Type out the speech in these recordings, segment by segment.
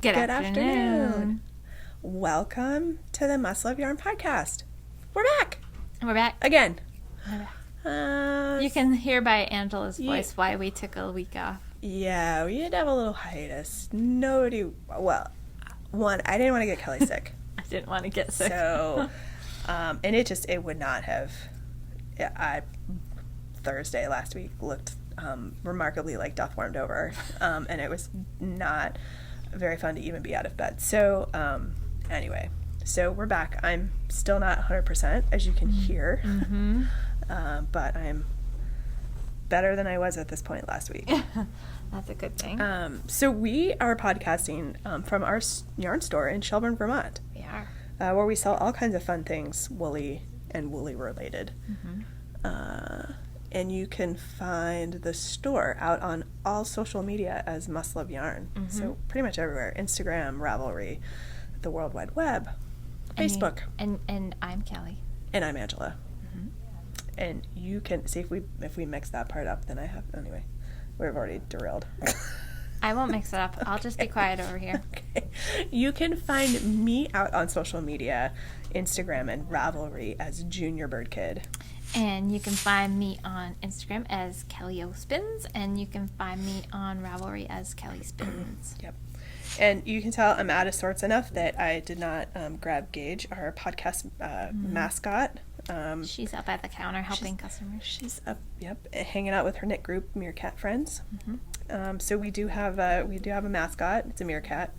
Good afternoon. Welcome to the Must Love Yarn podcast. We're back. We're back. Again. You can hear by Angela's voice why we took a week off. Yeah, we did have a little hiatus. I didn't want to get Kelly sick. I didn't want to get sick. So, and it would not have, Thursday last week looked remarkably like death warmed over, and it was not very fun to even be out of bed. So, anyway, so we're back. I'm still not 100%, as you can hear, but I'm better than I was at this point last week. That's a good thing. So we are podcasting from our yarn store in Shelburne, Vermont. We are. Where we sell all kinds of fun things, woolly and woolly related. And you can find the store out on all social media as Must Love Yarn. So pretty much everywhere. Instagram, Ravelry, the World Wide Web, Facebook. And I'm Kelly. And I'm Angela. And you can see if we mix that part up, then anyway, we've already derailed. I won't mix it up. I'll just be quiet over here. Okay. You can find me out on social media, Instagram and Ravelry as Junior Bird Kid. And you can find me on Instagram as Kelly O Spins, and you can find me on Ravelry as Kelly Spins. Yep. And you can tell I'm out of sorts enough that I did not grab Gage, our podcast mascot. She's up at the counter helping customers. She's up, hanging out with her knit group, Meerkat Friends. So we do have a mascot. It's a meerkat.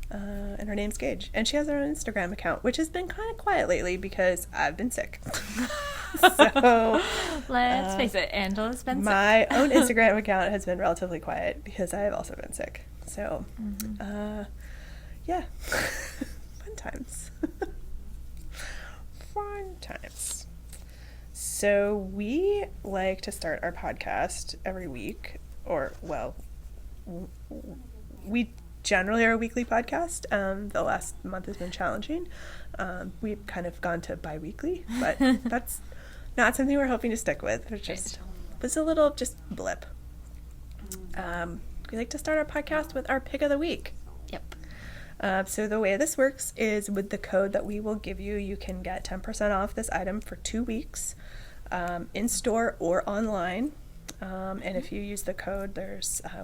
And her name's Gage. And she has her own Instagram account, which has been kind of quiet lately because I've been sick. So let's face it, Angela's been sick. My own Instagram account has been relatively quiet because I have also been sick. So, yeah. Fun times. Fun times. So we like to start our podcast every week, we generally are a weekly podcast. The last month has been challenging. We've kind of gone to bi-weekly, but that's not something we're hoping to stick with. It just was a little blip. We like to start our podcast with our pick of the week. Yep. So the way this works is with the code that we will give you, you can get 10% off this item for 2 weeks, in store or online. And if you use the code,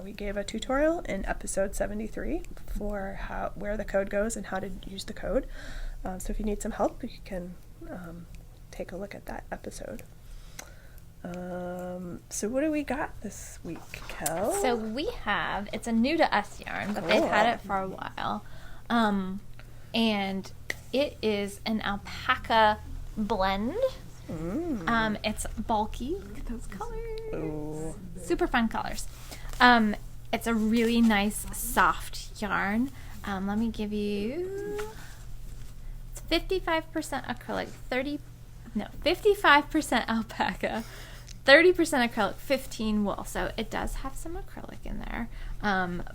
we gave a tutorial in episode 73 for where the code goes and how to use the code. So if you need some help, you can take a look at that episode. So what do we got this week, Kel? So we have, it's a new to us yarn, but they've had it for a while. And it is an alpaca blend. It's bulky. Look at those colors. Ooh. Super fun colors. It's a really nice soft yarn. Let me give you, it's 55% acrylic, 55% alpaca, 30% acrylic, 15 wool. So it does have some acrylic in there.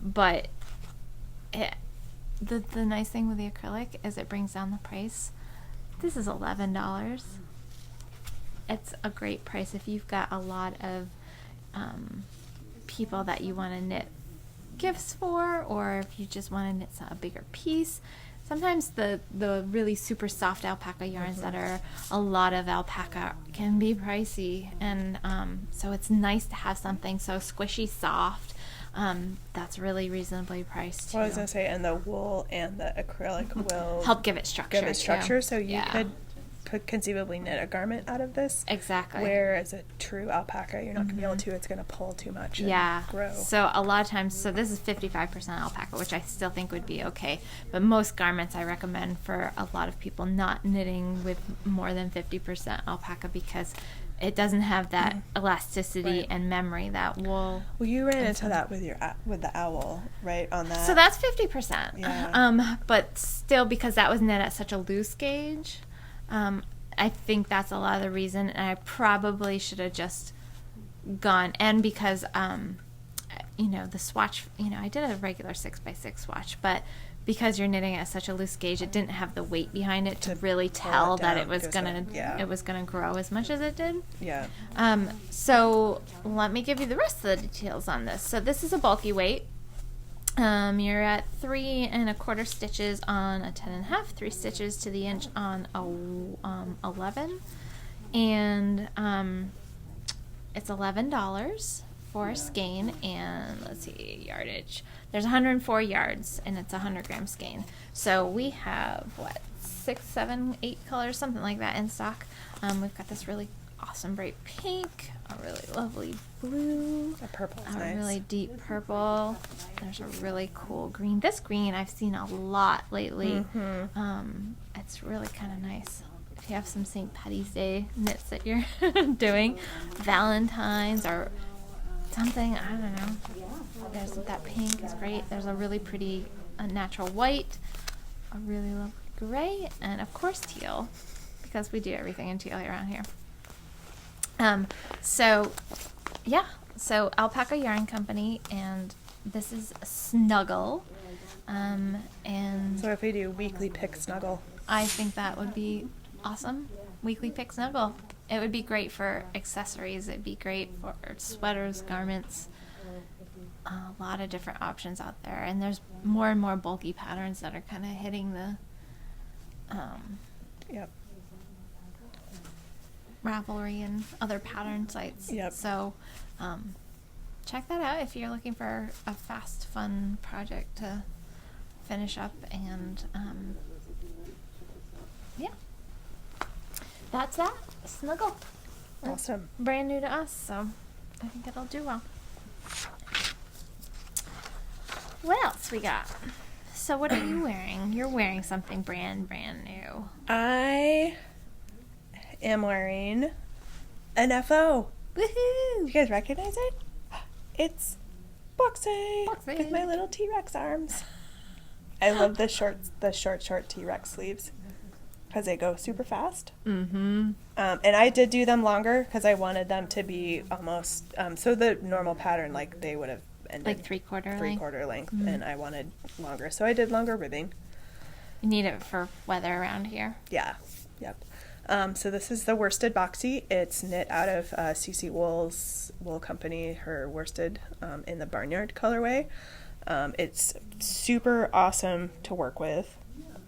But the nice thing with the acrylic is it brings down the price. This is $11. It's a great price if you've got a lot of people that you want to knit gifts for, or if you just want to knit a bigger piece. Sometimes the really super soft alpaca yarns that are a lot of alpaca can be pricey, and so it's nice to have something so squishy soft that's really reasonably priced too. Well, I was going to say, and the wool and the acrylic will help give it structure too. So you could conceivably knit a garment out of this. Exactly. Whereas a true alpaca, you're not going to be able to. It's going to pull too much and grow. So a lot of times, so this is 55% alpaca, which I still think would be okay. But most garments I recommend for a lot of people not knitting with more than 50% alpaca because it doesn't have that elasticity and memory that wool. Well, you ran into that with the owl, right? On that. So that's 50%. Yeah. But still, because that was knit at such a loose gauge, I think that's a lot of the reason, and I probably should have just gone, and because, the swatch, I did a regular 6x6 swatch, but because you're knitting at such a loose gauge, it didn't have the weight behind it to really tell that it was gonna grow as much as it did. Yeah. So let me give you the rest of the details on this. So this is a bulky weight. You're at 3¼ stitches on a 10½, 3 stitches to the inch on a 11, and it's $11 for a skein. And let's see, yardage. There's 104 yards, and it's a 100-gram skein. So we have what, 6, 7, 8 colors, something like that in stock. We've got this really awesome bright pink, a really lovely blue, A purple is a nice. really deep purple. There's a really cool green. This green I've seen a lot lately. It's really kind of nice. If you have some St. Patty's Day knits that you're doing, Valentine's or something, I don't know. There's that pink is great. There's a really pretty natural white, a really lovely gray, and of course teal, because we do everything in teal around here. So Alpaca Yarn Company, and this is Snuggle, and So if we do weekly pick snuggle. I think that would be awesome. Weekly pick Snuggle. It would be great for accessories. It'd be great for sweaters, garments. A lot of different options out there, and there's more and more bulky patterns that are kind of hitting the Yep. Ravelry and other pattern sites. Yep. So check that out if you're looking for a fast, fun project to finish up. And yeah, that's that. Snuggle. Awesome. Brand new to us, so I think it'll do well. What else we got? So what are you wearing? You're wearing something brand new. I am wearing an FO. Woohoo! You guys recognize it? It's Boxy Boxy. with my little T-Rex arms. I love the short T-Rex sleeves because they go super fast. Mm-hmm. And I did do them longer because I wanted them to be almost so the normal pattern, like they would have ended Like three-quarter length. length, and I wanted longer, so I did longer ribbing. You need it for weather around here. Yeah, yep. So this is the worsted boxy. It's knit out of CC Wool's wool company, her worsted in the barnyard colorway. It's super awesome to work with.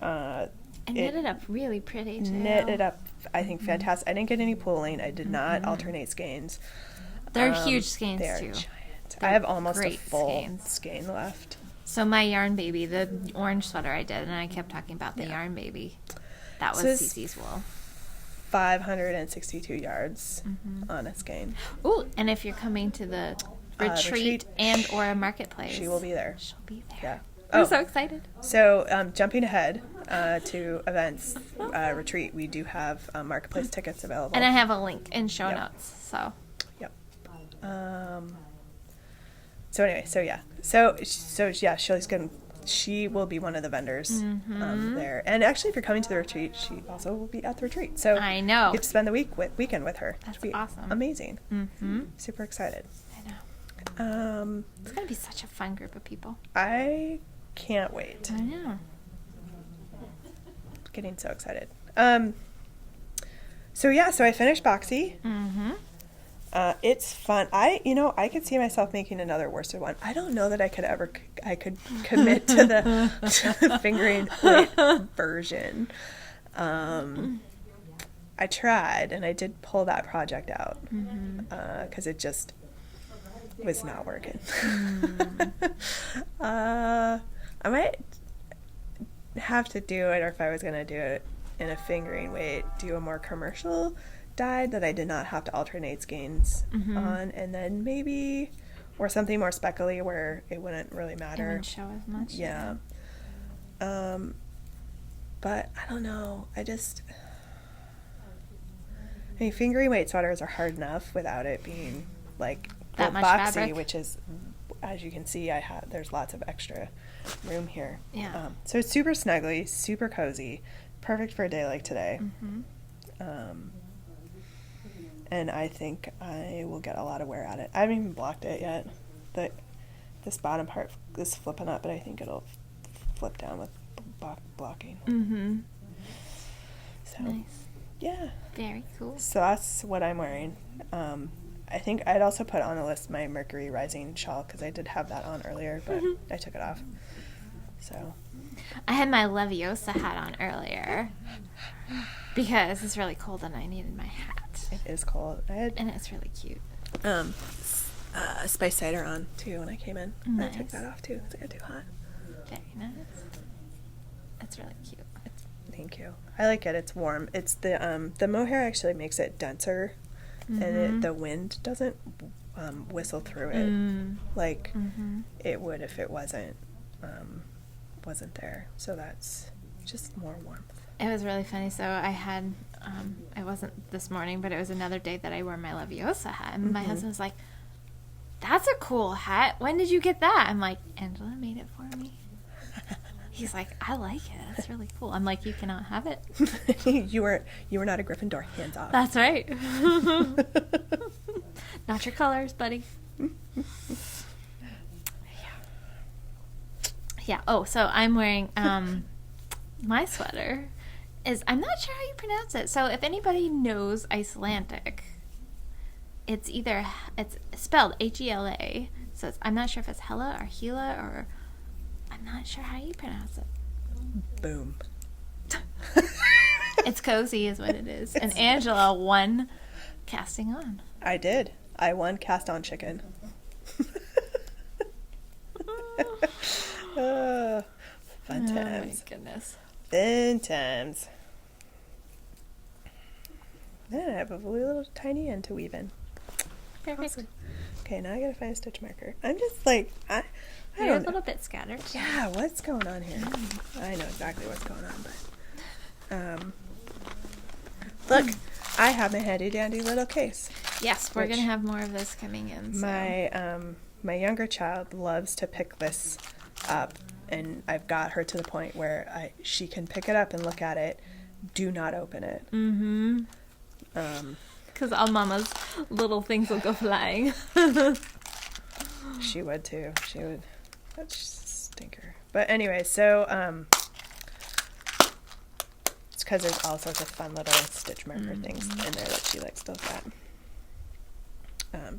And knit it up really pretty too. Knit it up, I think, fantastic. I didn't get any pooling. I did not alternate skeins. They're huge skeins They are too. giant. They're I have almost a great full skeins. skein left. So my yarn baby, the orange sweater I did, and I kept talking about the yarn baby. That was So this- Cece's wool. 562 yards on a skein. Ooh, and if you're coming to the retreat retreat, and or a marketplace, She will be there. She'll be there. Yeah. I'm Oh. so excited. So, jumping ahead to events, retreat, we do have marketplace tickets available. And I have a link in show Yep. notes. So Yep. So anyway, so yeah, so yeah, she will be one of the vendors there. And actually, if you're coming to the retreat, she also will be at the retreat. So I know. you get to spend the weekend with her. That's It'll be awesome. Amazing. Mm-hmm. Super excited. I know. It's gonna be such a fun group of people. I can't wait. I know. Getting so excited. So yeah, so I finished Boxy. Mm-hmm. It's fun. I could see myself making another worsted one. I don't know that I could commit to the fingering weight version. I tried, and I did pull that project out because it just was not working. I might have to do it, or if I was going to do it in a fingering weight, do a more commercial dyed that I did not have to alternate skeins on, and then maybe, or something more speckly where it wouldn't really It matter. wouldn't show as much. Yeah. But I don't know. I mean, fingering weight sweaters are hard enough without it being like That much boxy, fabric. which is, as you can see, there's lots of extra room here. Yeah. So it's super snuggly, super cozy, perfect for a day like today. And I think I will get a lot of wear at it. I haven't even blocked it yet. This bottom part is flipping up, but I think it'll flip down with blocking. Mm-hmm. So Nice. yeah. Very cool. So that's what I'm wearing. I I think I'd also put on the list my Mercury Rising shawl because I did have that on earlier, but I took it off. So I had my Leviosa hat on earlier because it's really cold and I needed my hat. it is cold. I had And it's really cute. spice cider on too when I came in. Nice. I took that off too because it got too hot. Very nice. It's really cute. Thank you. I like it. It's warm. It's the mohair actually makes it denser, and the wind doesn't whistle through it like it would if it wasn't there. So that's just more warmth. It was really funny. So I had, it wasn't this morning, but it was another day that I wore my Leviosa hat. And my husband was like, "That's a cool hat. When did you get that?" I'm like, "Angela made it for me." He's like, "I like it. It's really cool." I'm like, "You cannot have it." you were not a Gryffindor. Hands off. That's right. Not your colors, buddy. Yeah. Oh, so I'm wearing my sweater. I'm not sure how you pronounce it. So if anybody knows Icelandic, it's spelled Hela. So I'm not sure if it's Hela or Hela or I'm not sure how you pronounce it. Boom. It's cozy is what it is. And Angela won casting on. I did. I won cast on chicken. Fun times. Oh my goodness. Fun times. Then I have a little tiny end to weave in. Perfect. Awesome. Okay, now I gotta find a stitch marker. I'm just like, I You're a don't know. little bit scattered. Yeah, what's going on here? I know exactly what's going on, but look, I have my handy dandy little case. Yes, we're gonna have more of this coming in. So. My younger child loves to pick this up, and I've got her to the point where she can pick it up and look at it. Do not open it. Because all mama's little things will go flying. She would too. She would. That's just a stinker. But anyway, so it's because there's all sorts of fun little stitch marker things in there that she likes to look at.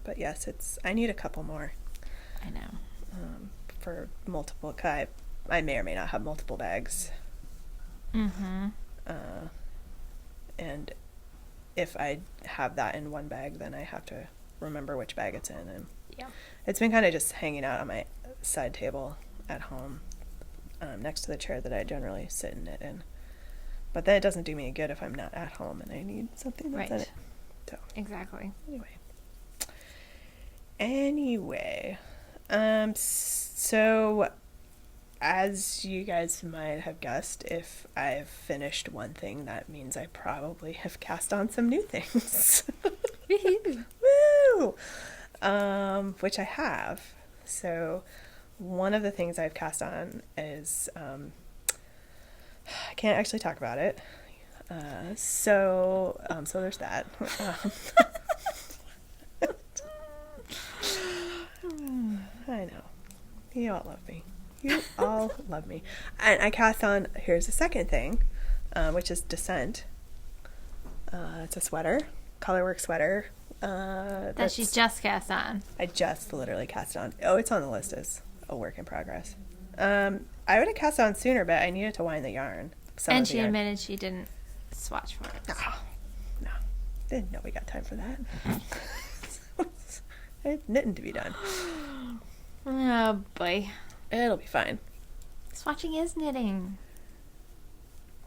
But yes, I need a couple more. I know. For multiple. I may or may not have multiple bags. And if I have that in one bag, then I have to remember which bag it's in. And Yeah. it's been kind of just hanging out on my side table at home, next to the chair that I generally sit and knit in. But then it doesn't do me any good if I'm not at home and I need something that's in it. So Exactly. Anyway, so as you guys might have guessed, if I've finished one thing, that means I probably have cast on some new things. Woo! Which I have. So one of the things I've cast on is, I can't actually talk about it. So there's that. I know. You all love me. You all love me. And I cast on, here's the second thing, which is Descent. It's a sweater, colorwork sweater. That she just cast on. I just literally cast it on. Oh, it's on the list as a work in progress. I would have cast on sooner, but I needed to wind the yarn. And she admitted she didn't swatch for it. No. Didn't know we got time for that. I had knitting to be done. Oh boy. It'll be fine. Swatching is knitting.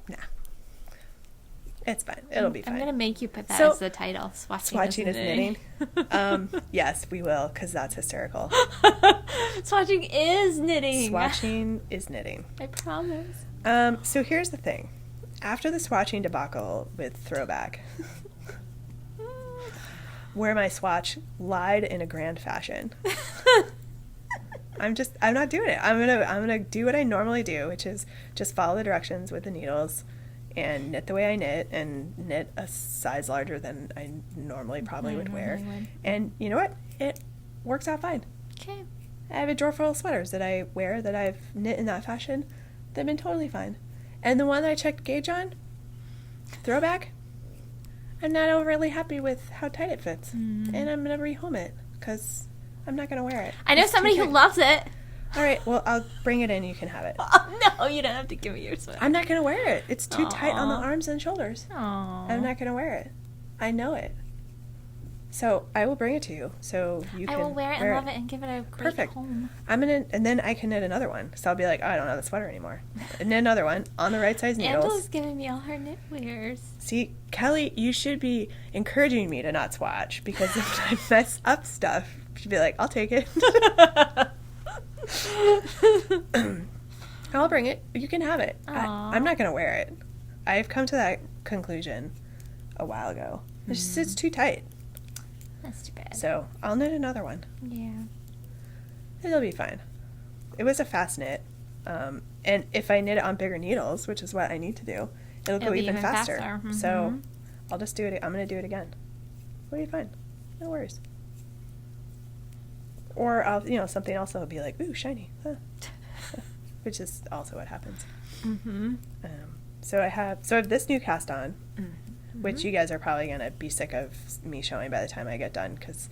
Nah. It's fine. It'll be fine. I'm going to make you put that as the title. Swatching is knitting. Yes, we will, because that's hysterical. Swatching is knitting. Swatching is knitting. I promise. So here's the thing. After the swatching debacle with Throwback, where my swatch lied in a grand fashion, I'm not doing it. I'm gonna do what I normally do, which is just follow the directions with the needles and knit the way I knit and knit a size larger than I normally probably would wear. And you know what? It works out fine. Okay. I have a drawer full of sweaters that I wear that I've knit in that fashion. They've been totally fine. And the one that I checked gauge on, Throwback, I'm not overly happy with how tight it fits. And I'm going to rehome it because I'm not going to wear it. I know It's too somebody who tight. loves it. All right, well, I'll bring it in. You can have it. Oh, no, you don't have to give me your sweater. I'm not going to wear it. It's too tight on the Aw. arms and shoulders. Aww. I'm not going to wear it. I know it. So I will bring it to you so you can I will wear it and love it and give it a great Perfect. home. I'm going to, and then I can knit another one. So I'll be like, oh, I don't know the sweater anymore. And knit another one on the right size needles. Angela's giving me all her knitwears. See, Kelly, you should be encouraging me to not swatch because if I mess up stuff, she'd be like, I'll take it. I'll bring it. You can have it. Aw. I'm not going to wear it. I've come to that conclusion a while ago. It's just it's too tight. That's too bad. So I'll knit another one. Yeah. It'll be fine. It was a fast knit. And if I knit it on bigger needles, which is what I need to do, it'll go be even even faster. faster. So Mhm. I'll just do it. I'm going to do it again. It'll be fine. No worries. Or I'll, something else will be like, ooh, shiny. Huh. Which is also what happens. Mm-hmm. So I have this new cast on, which you guys are probably going to be sick of me showing by the time I get done because,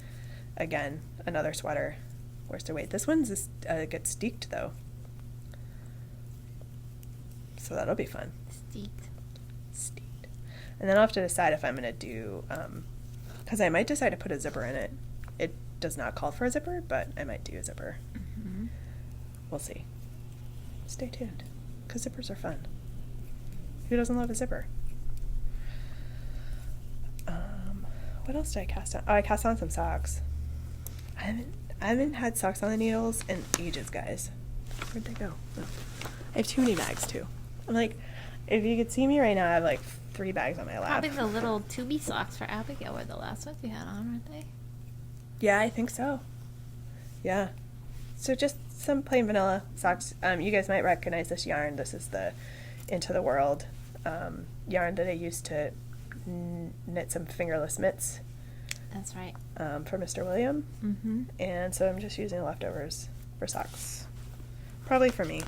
again, another sweater. Where's the weight? This one's gets steeked, though. So that'll be fun. Steeked. And then I'll have to decide if I'm going to do, because I might decide to put a zipper in it. It does not call for a zipper, but I might do a zipper. Mm-hmm. We'll see. Stay tuned, because zippers are fun. Who doesn't love a zipper? What else did I cast on? Oh, I cast on some socks. I haven't had socks on the needles in ages, guys. Where'd they go? Oh. I have too many bags, too. I'm like, if you could see me right now, I have like 3 bags on my lap. Probably the little tubey socks for Abigail were the last ones you had on, weren't they? Yeah, I think so. Yeah. So just some plain vanilla socks. You guys might recognize this yarn. This is the Into the World yarn that I used to knit some fingerless mitts. That's right. For Mr. William. Mm-hmm. And so I'm just using leftovers for socks. Probably for me.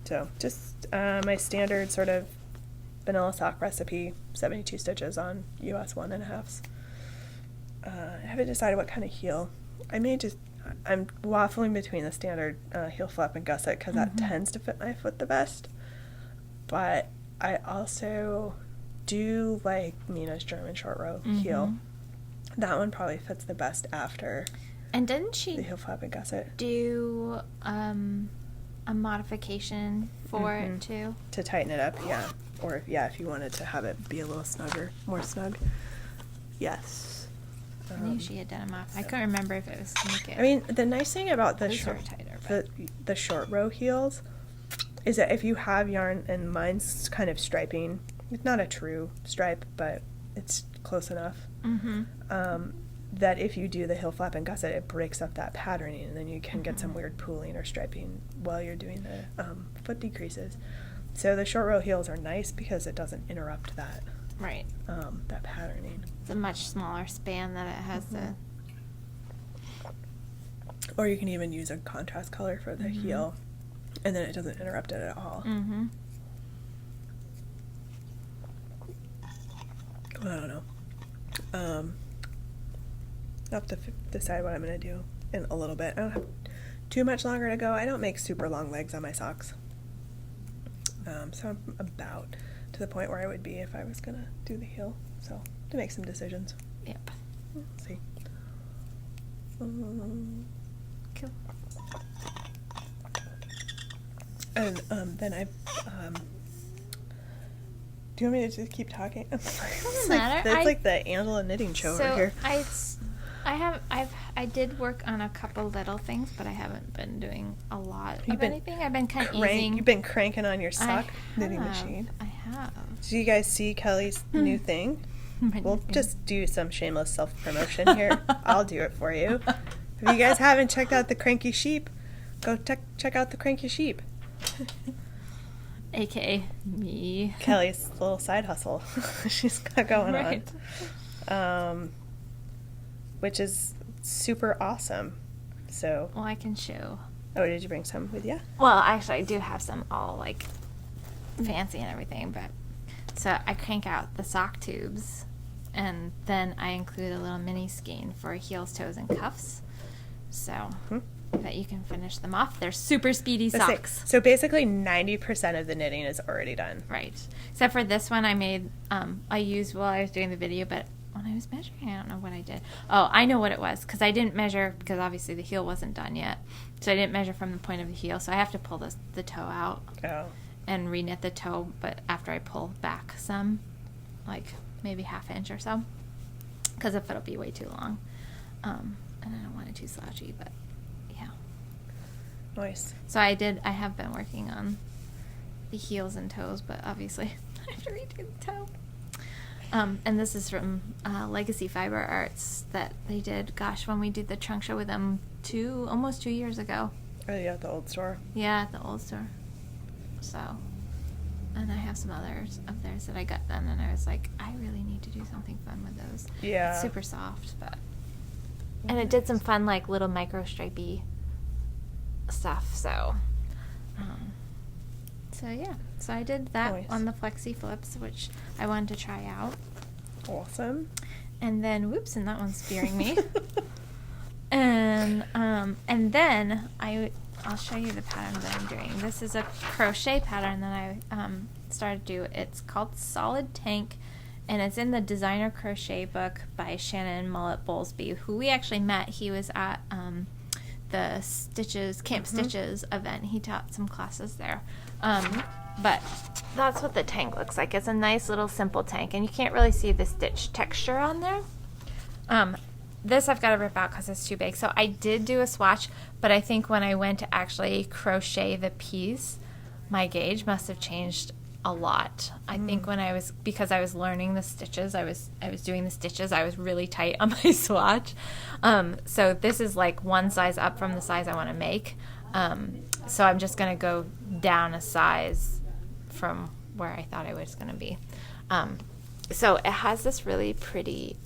So just my standard sort of vanilla sock recipe, 72 stitches on US 1.5s. I haven't decided what kind of heel. I'm waffling between the standard heel flap and gusset because that tends to fit my foot the best. But I also do like Mina's German short row heel. That one probably fits the best after And didn't the she heel flap and gusset. do a modification for it too? To tighten it up, yeah. Or if you wanted to have it be a little snugger, more snug. Yes. I knew she had done a mod. I couldn't remember if it was to make it. I mean, the nice thing about the looser or short, tighter, the short row heels is that if you have yarn, and mine's kind of striping, it's not a true stripe, but it's close enough, that if you do the heel flap and gusset, it breaks up that patterning, and then you can get some weird pooling or striping while you're doing the foot decreases. So the short row heels are nice because it doesn't interrupt that right. that patterning. It's a much smaller span that it has the. Or you can even use a contrast color for the heel, and then it doesn't interrupt it at all. Mm-hmm. Well, I don't know. I'll have to decide what I'm going to do in a little bit. I don't have too much longer to go. I don't make super long legs on my socks. So I'm about to the point where I would be if I was going to do the heel. So, to make some decisions. Yep. We'll see. Cool. And then do you want me to just keep talking? Doesn't matter. It's like the Angela knitting show over here. I did work on a couple little things, but I haven't been doing a lot You've of been anything. I've been kind of easing. You've been cranking on your I sock knitting have. machine. I have. Do you guys see Kelly's new thing? My We'll new thing. just do some shameless self-promotion here. I'll do it for you. If you guys haven't checked out the Cranky Sheep, go check out the Cranky Sheep. AKA me. Kelly's little side hustle she's got going Right. on. Which is super awesome. So, Well, I can show. oh, did you bring some with you? Well, actually, I do have some all like fancy and everything, but So I crank out the sock tubes, and then I include a little mini skein for heels, toes, and cuffs. So that you can finish them off. They're super speedy socks. So basically 90% of the knitting is already done. Right. Except for this one I made, I used while I was doing the video, but when I was measuring, I don't know what I did. Oh, I know what it was, because I didn't measure, because obviously the heel wasn't done yet. So I didn't measure from the point of the heel, so I have to pull the toe out and re-knit the toe, but after I pull back some, like maybe half inch or so, because if it'll be way too long. And I don't want it too slouchy, but yeah. Nice. So I have been working on the heels and toes, but obviously I have to redo the toe. And this is from Legacy Fiber Arts that they did, gosh, when we did the trunk show with them almost 2 years ago. Oh, yeah, at the old store. Yeah, at the old store. So, and I have some others of theirs that I got then, and I was like, I really need to do something fun with those. Yeah. It's super soft, but... And it did some fun, like, little micro stripey stuff, so... So yeah, so I did that on the Flexi Flips, which I wanted to try out. Awesome. And then, whoops, and that one's spearing me. And then I'll show you the pattern that I'm doing. This is a crochet pattern that I started to do. It's called Solid Tank, and it's in the Designer Crochet book by Shannon Mullet-Bowlesby, who we actually met. He was at the Camp Stitches event. He taught some classes there. But that's what the tank looks like. It's a nice little simple tank, and you can't really see the stitch texture on there. This I've got to rip out because it's too big. So I did do a swatch, but I think when I went to actually crochet the piece, my gauge must have changed a lot. I think because I was learning the stitches, I was doing the stitches, I was really tight on my swatch. So this is like one size up from the size I want to make. So I'm just going to go down a size from where I thought I was going to be. So it has this really pretty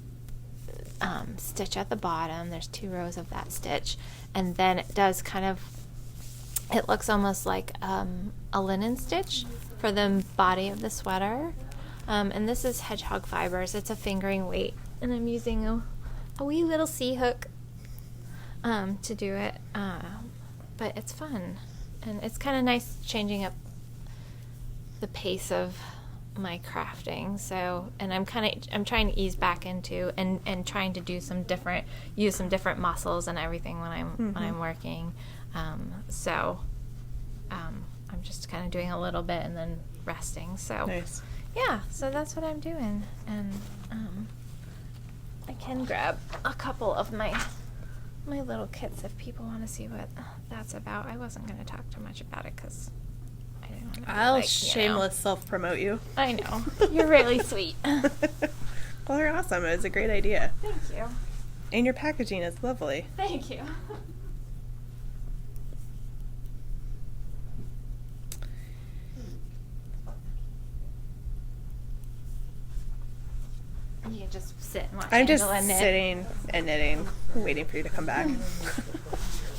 stitch at the bottom. There's 2 rows of that stitch. And then it does it looks almost like a linen stitch for the body of the sweater. And this is hedgehog fibers. It's a fingering weight. And I'm using a wee little C-hook to do it. But it's fun. And it's kind of nice changing up the pace of my crafting. So, and I'm trying to ease back into and trying to use some different muscles and everything when I'm working. So I'm just kind of doing a little bit and then resting. So nice. Yeah, so that's what I'm doing. And I can grab a couple of my little kits if people want to see what that's about. I wasn't going to talk too much about it because I didn't want to. I'll shameless self-promote you. I know. You're really sweet. Well, they're awesome. It was a great idea. Thank you. And your packaging is lovely. Thank you. You can just sit and watch I'm just Angela knit. sitting and knitting, waiting for you to come back.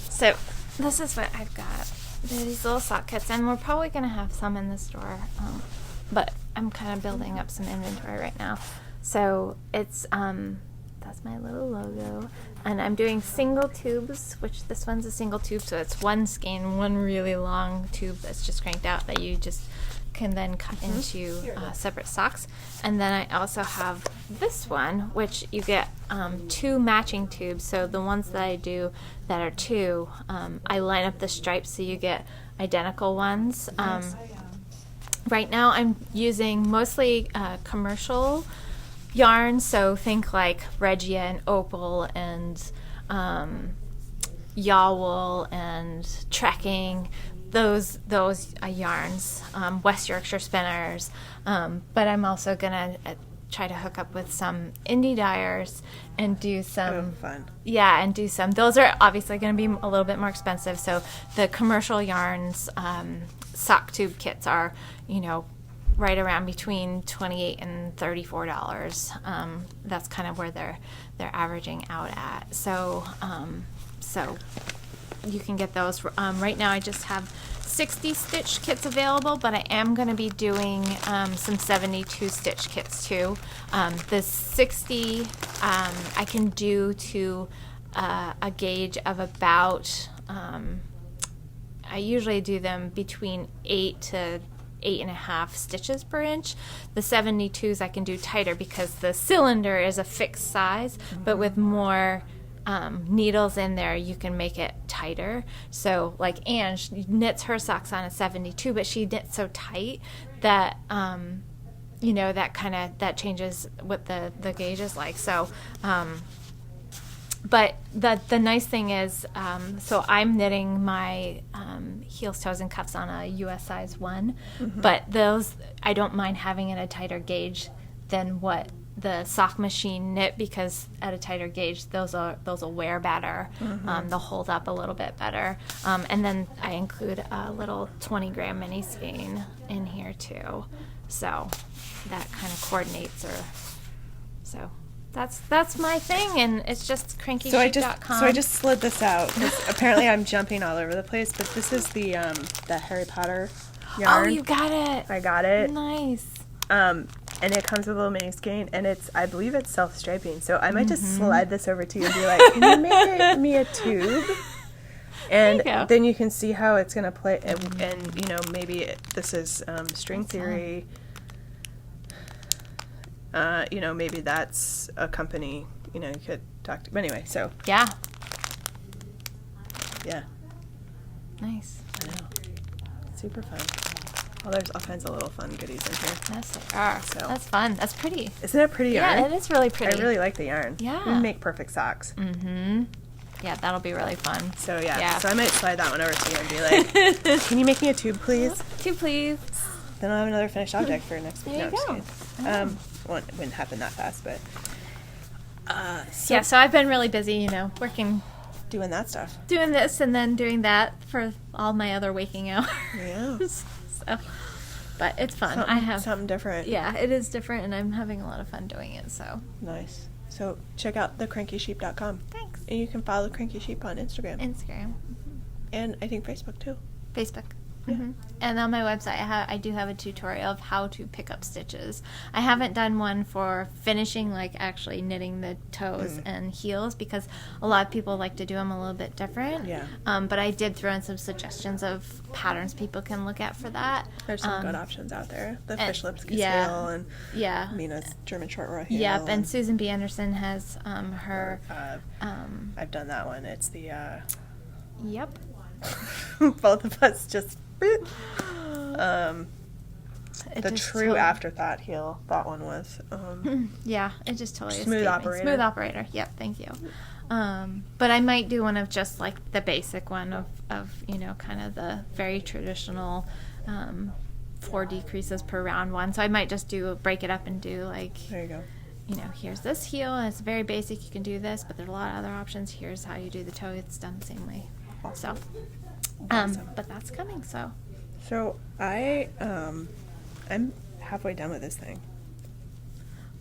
So this is what I've got. They're these little sock kits, and we're probably going to have some in the store, but I'm kind of building up some inventory right now. So it's that's my little logo, and I'm doing single tubes, which this one's a single tube, so it's one skein, one really long tube that's just cranked out that you just can then cut into separate socks. And then I also have this one, which you get 2 matching tubes. So the ones that I do that are 2, I line up the stripes so you get identical ones. Right now I'm using mostly commercial yarn, so think like Regia and Opal and Yawool and Trekking. Those yarns, West Yorkshire Spinners, but I'm also gonna try to hook up with some indie dyers and do some fun. Yeah, and do some. Those are obviously going to be a little bit more expensive. So the commercial yarns sock tube kits are, right around between $28 and $34. That's kind of where they're averaging out at. So you can get those. Right now I just have 60 stitch kits available, but I am going to be doing some 72 stitch kits too. The 60 I can do to a gauge of about, I usually do them between 8 to 8.5 stitches per inch. The 72s I can do tighter because the cylinder is a fixed size, but with more needles in there, you can make it tighter. So like Anne, she knits her socks on a 72, but she knits so tight that that changes what the gauge is like. So but the nice thing is, so I'm knitting my heels, toes, and cuffs on a US size 1, but those, I don't mind having at a tighter gauge than what the sock machine knit, because at a tighter gauge, those will wear better. They'll hold up a little bit better. And then I include a little 20-gram mini skein in here too, so that kind of coordinates. So that's my thing, and it's just crankysheep.com. So I just slid this out because apparently I'm jumping all over the place. But this is the Harry Potter yarn. Oh, you got it! I got it. Nice. And it comes with a little mini skein, and I believe it's self-striping. So I might just slide this over to you and be like, "Can you make me a tube?" And then you can see how it's gonna play. And maybe this is string theory. Maybe that's a company, you could talk to. But anyway, so. Yeah. Yeah. Nice. I know. Super fun. Well, there's all kinds of little fun goodies in here. Yes, there are. So. That's fun. That's pretty. Isn't it pretty yarn? Yeah, it is really pretty. I really like the yarn. Yeah. We make perfect socks. Mm-hmm. Yeah, that'll be really fun. So, yeah. So I might slide that one over to you and be like, "Can you make me a tube, please?" Tube, please. Then I'll have another finished object for next week. There you go. Well, it wouldn't happen that fast, but so I've been really busy, working, doing that stuff, doing this and then doing that for all my other waking hours. Yeah. So, but it's fun. I have something different. Yeah, it is different, and I'm having a lot of fun doing it. So nice. So check out thecrankysheep.com. Thanks. And you can follow the Cranky Sheep on Instagram. And I think Facebook too. Facebook. Yeah. And on my website, I do have a tutorial of how to pick up stitches. I haven't done one for finishing, like actually knitting the toes and heels, because a lot of people like to do them a little bit different. Yeah. But I did throw in some suggestions of patterns people can look at for that. There's some good options out there. The Fish Lips heel and Mina's German Short Row heel. Yep, and Susan B. Anderson has her. I've done that one. It's the. Yep. Both of us just. The just true totally, afterthought heel. That one was. Yeah, it just totally Smooth operator. Smooth operator. Yep, thank you. But I might do one of just like the basic one of kind of the very traditional 4 decreases per round one. So I might just break it up and do like. There you go. Here's this heel, and it's very basic. You can do this, but there's a lot of other options. Here's how you do the toe. It's done the same way. So. But that's coming, so. So I'm halfway done with this thing.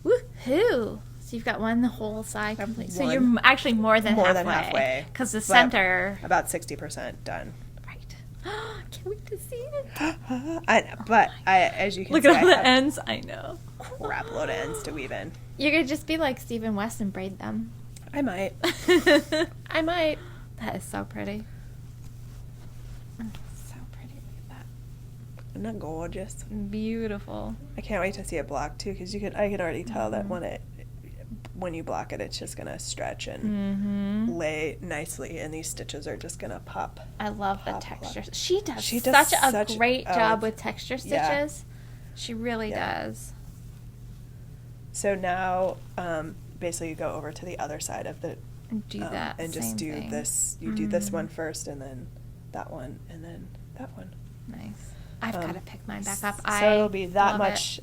Woohoo! So you've got the whole side complete. So you're actually more than halfway. Because the center. About 60% done. Right. Can't wait to see it. As you can look see, at all the ends. I know. Crap load of ends to weave in. You're gonna just be like Stephen West and braid them. I might. I might. That is so pretty. So pretty. Look at that. Isn't that gorgeous? Beautiful. I can't wait to see it blocked too, because I can already tell that when you block it, it's just gonna stretch and lay nicely, and these stitches are just gonna pop. I love the texture. She does such a great job with texture stitches. Yeah. She really does. So now, basically, you go over to the other side of the and do that and just do thing. this. You do this one first, and then that one, and then that one. Nice. I've got to pick mine back up. So it'll be that much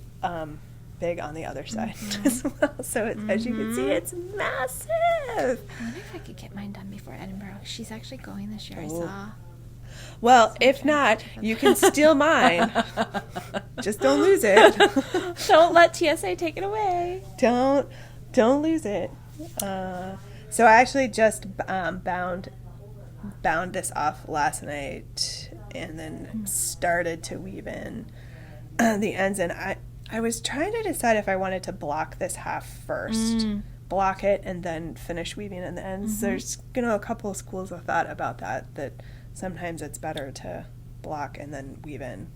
big on the other side as well. So as you can see, it's massive. I wonder if I could get mine done before Edinburgh. She's actually going this year. I saw. Well, if not, you can steal mine. Just don't lose it. Don't let TSA take it away. Don't lose it. So I actually just bound this off last night. and then started to weave in the ends. And I was trying to decide if I wanted to block this half first, block it, and then finish weaving in the ends. There's, a couple of schools of thought about that sometimes it's better to block and then weave in.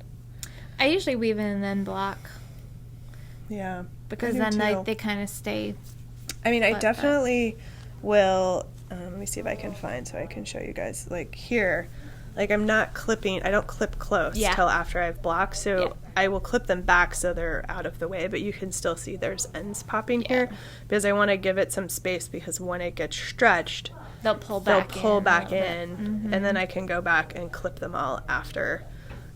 I usually weave in and then block. Yeah. Because then they kind of stay. I mean, I definitely will. Let me see if I can find so I can show you guys. Like here, like I'm not clipping. I don't clip close till after I've blocked. So I will clip them back so they're out of the way. But you can still see there's ends popping here because I want to give it some space because when it gets stretched, they'll pull back in, and then I can go back and clip them all after.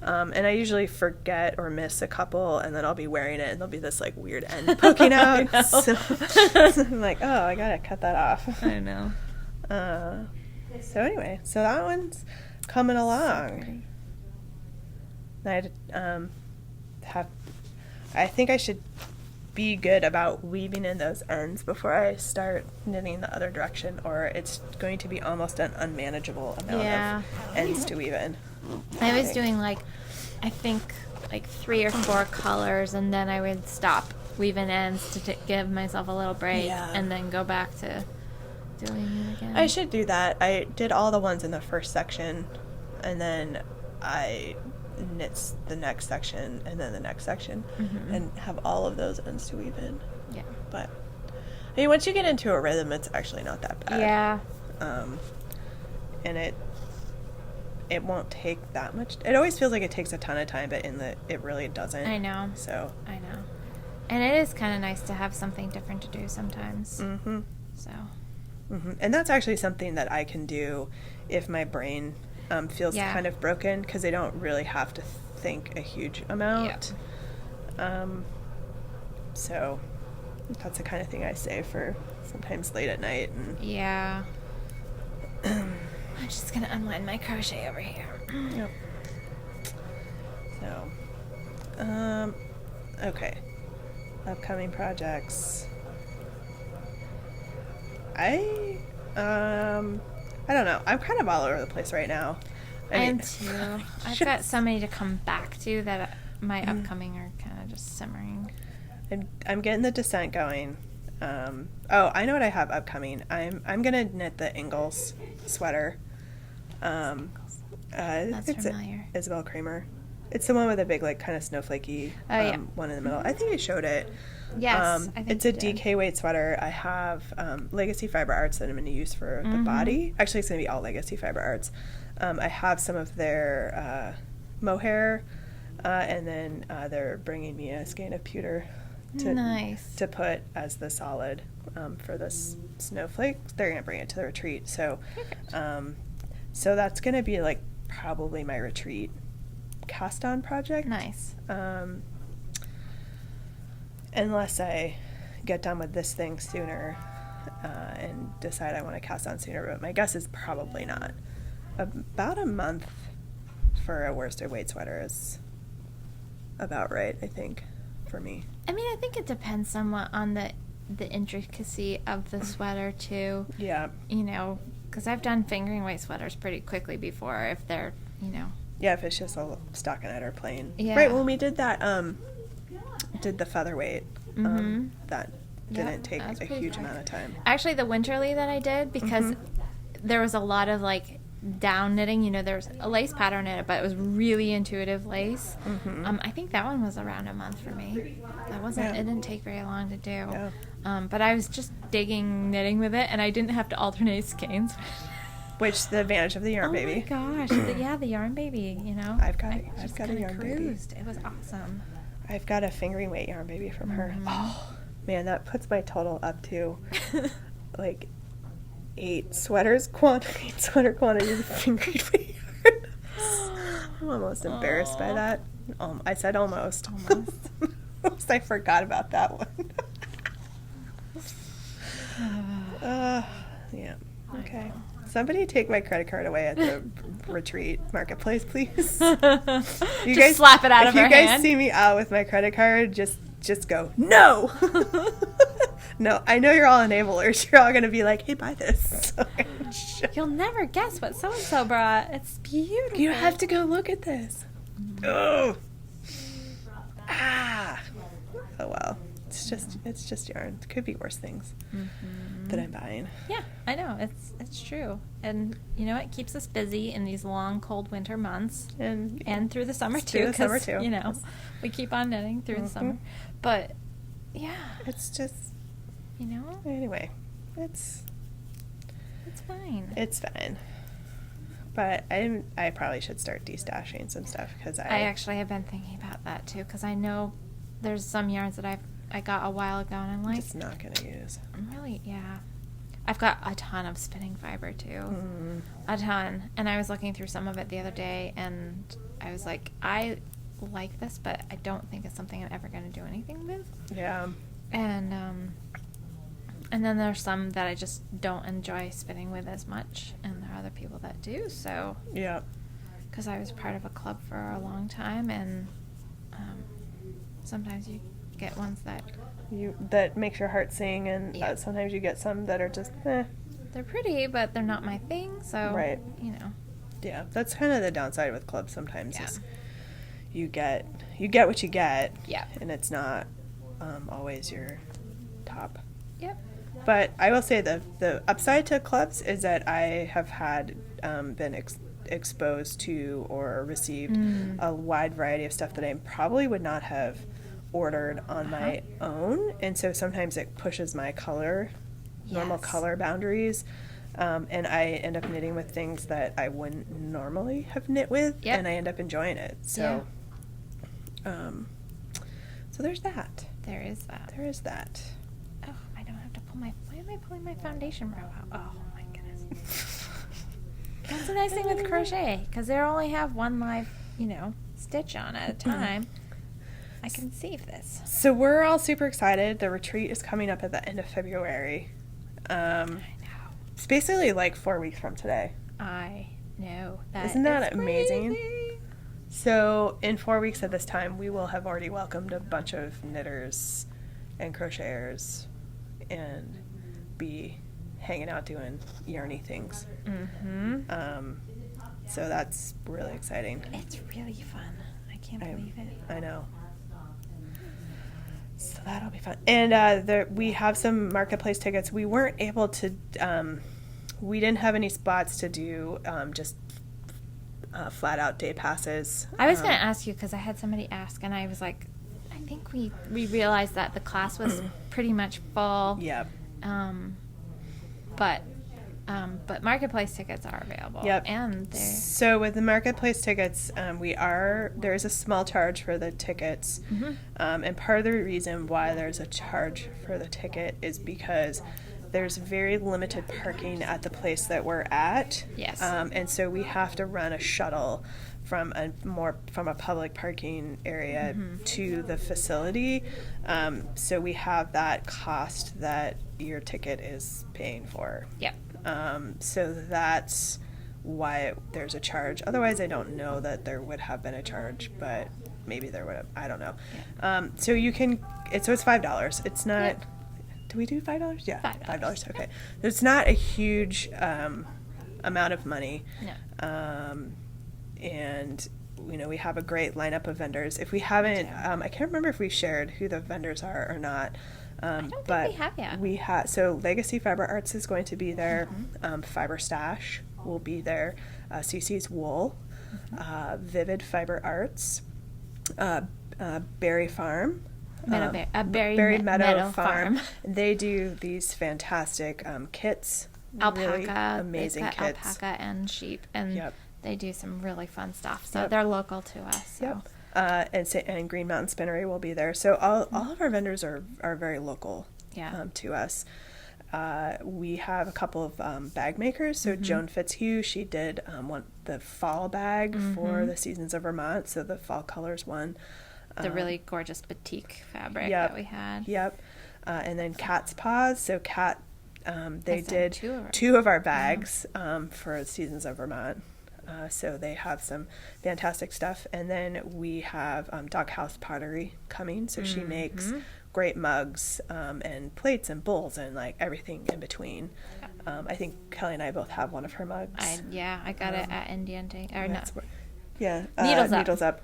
And I usually forget or miss a couple, and then I'll be wearing it, and there'll be this, like, weird end poking out. So I'm like, oh, I gotta cut that off. I know. So anyway, so that one's coming along. I think I should be good about weaving in those ends before I start knitting the other direction, or it's going to be almost an unmanageable amount of ends to weave in. I was doing I think 3 or 4 colors, and then I would stop weaving ends to give myself a little break, and then go back to doing it again. I should do that. I did all the ones in the first section, and then I knit the next section, and then the next section, and have all of those ends to weave in. Yeah. But, I mean, once you get into a rhythm, it's actually not that bad. Yeah. And it won't take that much. It always feels like it takes a ton of time, but it really doesn't. I know. So. I know. And it is kind of nice to have something different to do sometimes. Mm-hmm. So. Mm-hmm. And that's actually something that I can do if my brain feels kind of broken, because I don't really have to think a huge amount. Yeah. So that's the kind of thing I say for sometimes late at night. And yeah. I'm just gonna unwind my crochet over here. Yep. So, okay. Upcoming projects. I don't know. I'm kind of all over the place right now. I am too. I've got so many to come back to that my upcoming are kind of just simmering. I'm getting the descent going. I know what I have upcoming. I'm gonna knit the Ingalls sweater. That's familiar. Isabel Kramer. It's the one with a big, kind of snowflakey one in the middle. I think I showed it. Yes, I think it's a DK weight sweater. I have Legacy Fiber Arts that I'm going to use for the body. Actually, it's going to be all Legacy Fiber Arts. I have some of their mohair, and then they're bringing me a skein of pewter to put as the solid for this snowflake. They're going to bring it to the retreat. So, so that's going to be probably my retreat cast-on project. Nice. Unless I get done with this thing sooner and decide I want to cast on sooner, but my guess is probably not. About a month for a worsted weight sweater is about right, I think, for me. I mean, I think it depends somewhat on the intricacy of the sweater, too. Yeah. Because I've done fingering weight sweaters pretty quickly before, if they're, Yeah, if it's just a stockinette or plain. Yeah. Right, when we did that, did the featherweight, that didn't take a huge amount of time. Actually, the winterly that I did, because there was a lot of, down knitting, there was a lace pattern in it, but it was really intuitive lace. I think that one was around a month for me. It didn't take very long to do. Yeah. But I was just knitting with it, and I didn't have to alternate skeins. Which the advantage of the Yarn Baby. Oh my gosh, the Yarn Baby, I've got a Yarn Baby. It was awesome. I've got a fingering weight Yarn Baby from her. Oh man, that puts my total up to 8 sweater quantities of fingering weight yarn. I'm almost embarrassed by that. I said almost. Almost. I forgot about that one. Yeah. Okay. Somebody take my credit card away at the retreat marketplace, please. You guys slap it out of her hand. If you guys see me out with my credit card, just go, no! No, I know you're all enablers. You're all going to be like, hey, buy this. So gosh. You'll never guess what so-and-so brought. It's beautiful. You have to go look at this. Oh. Ah. Oh well. It's just yarn. It could be worse things that I'm buying. Yeah, I know. It's true. And you know, it keeps us busy in these long, cold winter months. And through the summer too. Through the summer too. You know, we keep on knitting through the summer. But yeah. It's just, you know. Anyway, it's fine. It's fine. But I probably should start destashing some stuff because I actually have been thinking about that too, because I know there's some yarns that I got a while ago, and I'm like, just not gonna use. I'm really, yeah. I've got a ton of spinning fiber too, a ton. And I was looking through some of it the other day, and I was like, I like this, but I don't think it's something I'm ever going to do anything with. Yeah. And then there's some that I just don't enjoy spinning with as much, and there are other people that do. So yeah, because I was part of a club for a long time, and sometimes you get ones that makes your heart sing, and sometimes you get some that are just they're pretty, but they're not my thing. So right, you know. Yeah, that's kind of the downside with clubs sometimes. Is you get what you get. Yeah. And it's not always your top. Yep. But I will say the upside to clubs is that I have had been exposed to or received a wide variety of stuff that I probably would not have ordered on my own, and so sometimes it pushes my normal color boundaries, and I end up knitting with things that I wouldn't normally have knit with, and I end up enjoying it. So, so there's that. There is that. Oh, I don't have to pull why am I pulling my foundation row out? Oh my goodness. That's a nice thing with crochet, because they only have one live, stitch on at a time. I can save this. So we're all super excited. The retreat is coming up at the end of February. I know. It's basically like 4 weeks from today. I know. Isn't that amazing? Crazy. So in 4 weeks at this time, we will have already welcomed a bunch of knitters and crocheters and be hanging out doing yarny things. So that's really exciting. It's really fun. I can't believe it. I know. So that'll be fun. And we have some marketplace tickets. We weren't able to, we didn't have any spots to do just flat out day passes. I was going to ask you, because I had somebody ask, and I was like, I think we realized that the class was pretty much full. Yep. But marketplace tickets are available. Yep. And they're... So with the marketplace tickets, there is a small charge for the tickets. And part of the reason why there's a charge for the ticket is because there's very limited parking at the place that we're at. Yes. And so we have to run a shuttle from a public parking area to the facility. So we have that cost that your ticket is paying for. Yep. So that's why there's a charge. Otherwise, I don't know that there would have been a charge, but maybe there would have. I don't know. Yeah. So you can. So it's $5. It's not. Yep. Do we do $5? Yeah, $5. Okay. It's not a huge amount of money. No. And we have a great lineup of vendors. If we haven't, I can't remember if we shared who the vendors are or not. I don't think we have yet. We have. So Legacy Fiber Arts is going to be there. Fiber Stash will be there. CC's Wool, Vivid Fiber Arts, Berry Farm. Berry Meadow Farm. They do these fantastic kits. Alpaca, really amazing they've got kits. alpaca and sheep, and they do some really fun stuff. So they're local to us. So. And Green Mountain Spinnery will be there. So all of our vendors are very local to us. We have a couple of bag makers. So Joan Fitzhugh, she did the fall bag for the Seasons of Vermont. So the fall colors one. The really gorgeous batik fabric that we had. Yep. And then Cat's Paws. So Cat, they did two of our bags for Seasons of Vermont. So they have some fantastic stuff. And then we have Doghouse Pottery coming. So she makes great mugs and plates and bowls and like everything in between. I think Kelly and I both have one of her mugs. I got it at Indiente. Or not. Yeah, Needles Up.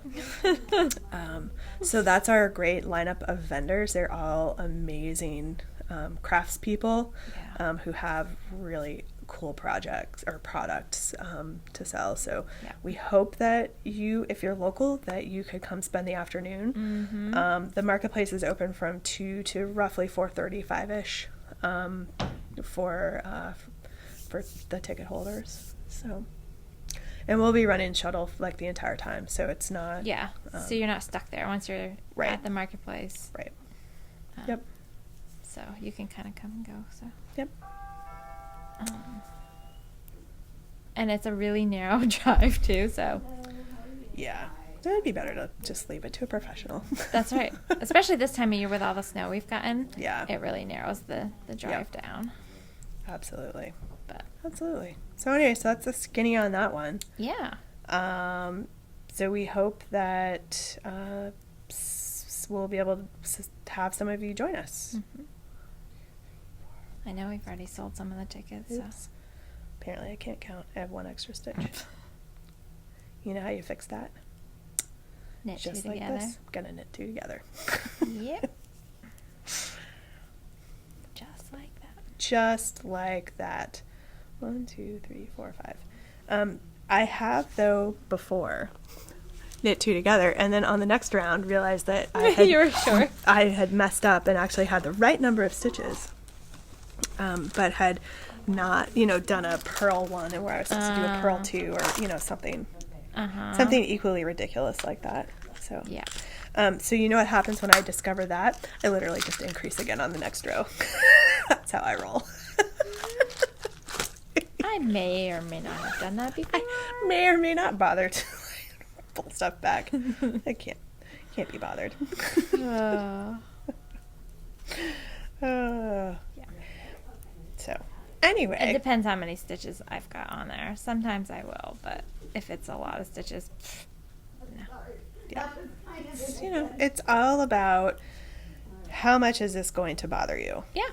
So that's our great lineup of vendors. They're all amazing craftspeople who have really cool projects or products to sell. So we hope that if you're local, that you could come spend the afternoon. The marketplace is open from 2 to roughly 4:35ish for the ticket holders. So. And we'll be running shuttle like the entire time, so it's not... Yeah, so you're not stuck there once you're at the marketplace. Right. Yep. So you can kind of come and go, so... Yep. And it's a really narrow drive, too, so... Yeah. It'd be better to just leave it to a professional. That's right. Especially this time of year with all the snow we've gotten. Yeah. It really narrows the drive down. Absolutely. Absolutely. So anyway, that's a skinny on that one. Yeah. So we hope that we'll be able to have some of you join us. Mm-hmm. I know we've already sold some of the tickets. So. Apparently I can't count. I have one extra stitch. You know how you fix that? Knit just two like together. this. I'm gonna knit two together. Yep. Just like that. Just like that. 1, 2, 3, 4, 5. I have, though, before knit two together, and then on the next round realized that You were sure? I had messed up and actually had the right number of stitches, but had not, done a purl one where I was supposed to do a purl two or, something equally ridiculous like that. So yeah. So you know what happens when I discover that? I literally just increase again on the next row. That's how I roll. I may or may not have done that before. I may or may not bother to pull stuff back. I can't be bothered. Yeah. So, anyway. It depends how many stitches I've got on there. Sometimes I will, but if it's a lot of stitches, no. Yeah. It's all about how much is this going to bother you? Yeah.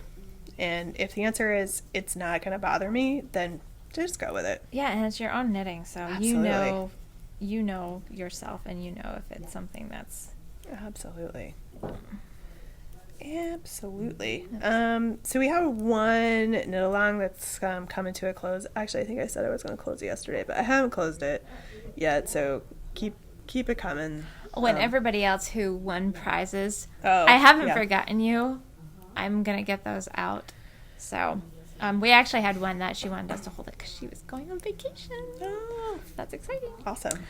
And if the answer is it's not going to bother me, then just go with it. Yeah, and it's your own knitting, so Absolutely. you know yourself, and you know if it's something that's... Absolutely. So we have one knit along that's coming to a close. Actually, I think I said I was going to close it yesterday, but I haven't closed it yet, so keep it coming. When everybody else who won prizes, I haven't forgotten you. I'm going to get those out. So, we actually had one that she wanted us to hold it because she was going on vacation. Oh, that's exciting. Awesome.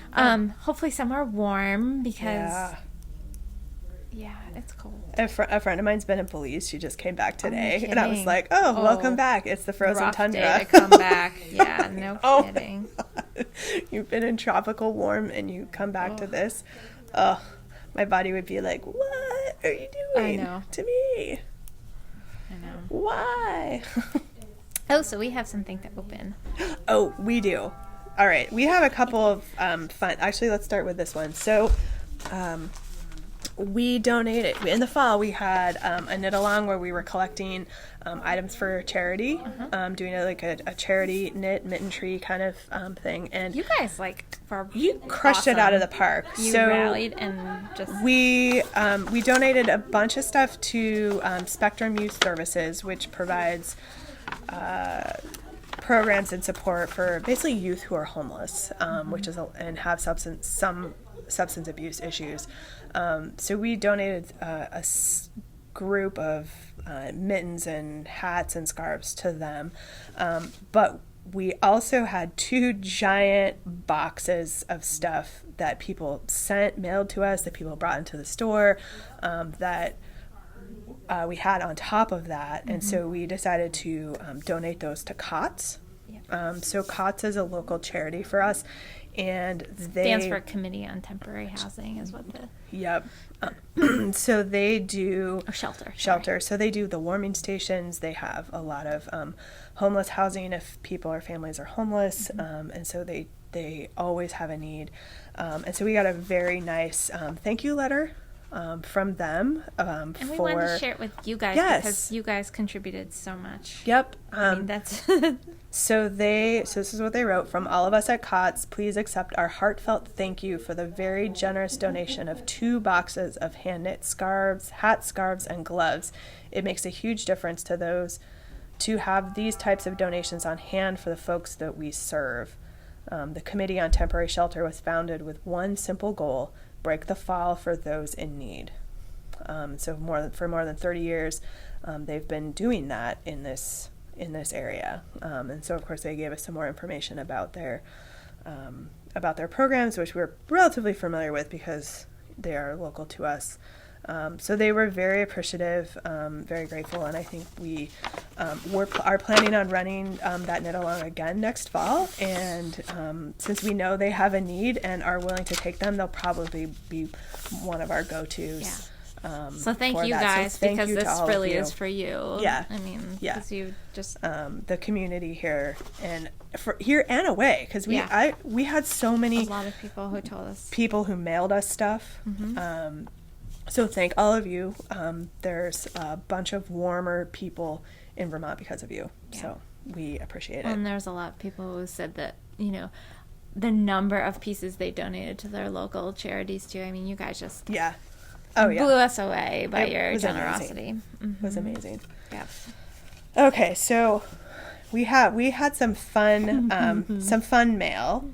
Hopefully somewhere warm because, yeah it's cold. A friend of mine's been in Belize. She just came back today. Oh, and I was like, welcome back. It's the frozen rough tundra. Day to come back. Yeah, no kidding. You've been in tropical warm and you come back to this. Oh, my body would be like, what are you doing to me? I know. Why? Oh, so we have something to open. Oh, we do. All right. We have a couple of fun. Actually, let's start with this one. So, we donated. In the fall, we had a knit along where we were collecting items for charity, doing a charity knit mitten tree kind of thing. And you guys you crushed it out of the park. You so rallied and just we donated a bunch of stuff to Spectrum Youth Services, which provides programs and support for basically youth who are homeless, which is and have some substance abuse issues. So we donated a group of mittens and hats and scarves to them, but we also had 2 giant boxes of stuff that people mailed to us, that people brought into the store, that we had on top of that. And so we decided to donate those to COTS. So COTS is a local charity for us, and they stands for Committee on Temporary Housing is what the so they do shelter. So they do the warming stations. They have a lot of homeless housing if people or families are homeless, and so they always have a need. And so we got a very nice thank you letter from them And we wanted to share it with you guys because you guys contributed so much. Yep. I mean, that's... So this is what they wrote. From all of us at COTS, please accept our heartfelt thank you for the very generous donation of 2 boxes of hand-knit scarves, hats, scarves, and gloves. It makes a huge difference to those to have these types of donations on hand for the folks that we serve. The Committee on Temporary Shelter was founded with one simple goal: break the fall for those in need. So for more than 30 years, they've been doing that in this area. And so, of course, they gave us some more information about their programs, which we're relatively familiar with because they are local to us. So they were very appreciative, very grateful, and I think we are planning on running that knit along again next fall. And since we know they have a need and are willing to take them, they'll probably be one of our go-tos. Yeah. So thank you guys, because this really is for you. Yeah. I mean, because you just... the community here and away, because we had so many... A lot of people who told us. People who mailed us stuff. Mm-hmm. So thank all of you. There's a bunch of warmer people in Vermont because of you. Yeah. So we appreciate it. And there's a lot of people who said that, the number of pieces they donated to their local charities too. I mean, you guys just... Yeah. Blew us away by your generosity. Mm-hmm. It was amazing. Yeah. Okay, so we had some fun mail.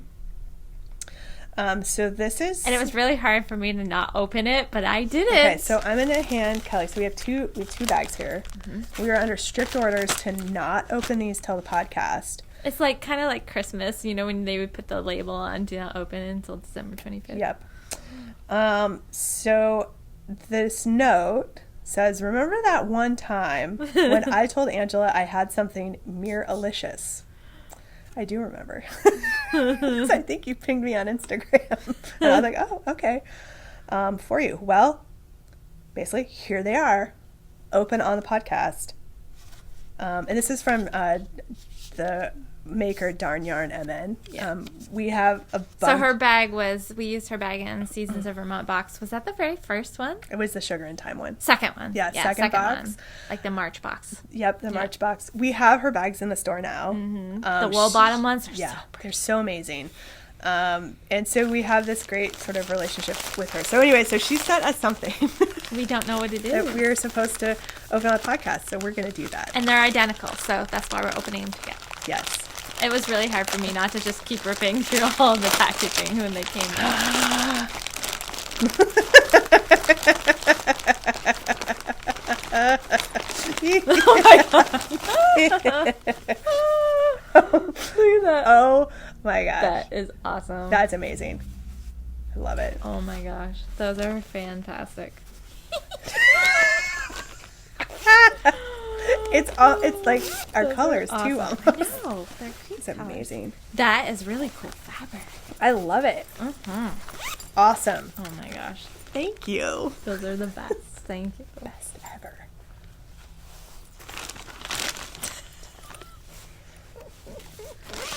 So this is, and it was really hard for me to not open it, but I did it. Okay, so I'm gonna hand Kelly. So we have two bags here. Mm-hmm. We are under strict orders to not open these till the podcast. It's like kind of like Christmas, when they would put the label on "Do not open" until December 25th. Yep. So this note says, "Remember that one time when I told Angela I had something mere-alicious?" I do remember. I think you pinged me on Instagram. And I was like, oh, okay. For you. Well, basically, here they are, open on the podcast. And this is from the maker Darn Yarn MN. Yeah. We have a bunch. So her bag we used her bag in Seasons of Vermont box. Was that the very first one? It was the Sugar and Time one. Second one. Yeah, second box. One. Like the March box. Yep, the March box. We have her bags in the store now. Mm-hmm. The wool bottom ones are so pretty. They're so amazing. And so we have this great sort of relationship with her. So anyway, so she sent us something. We don't know what it is. That we're supposed to open on the podcast, so we're going to do that. And they're identical, so that's why we're opening them together. Yes. It was really hard for me not to just keep ripping through all of the packaging when they came out. Oh my god. Look at that. Oh my gosh. That is awesome. That's amazing. I love it. Oh my gosh. Those are fantastic. It's like our Those colors awesome. too. Almost. I know. They're cute. It's amazing. That is really cool fabric. I love it. Mm-hmm. Awesome. Oh my gosh. Thank you. Those are the best. Thank you. Best ever.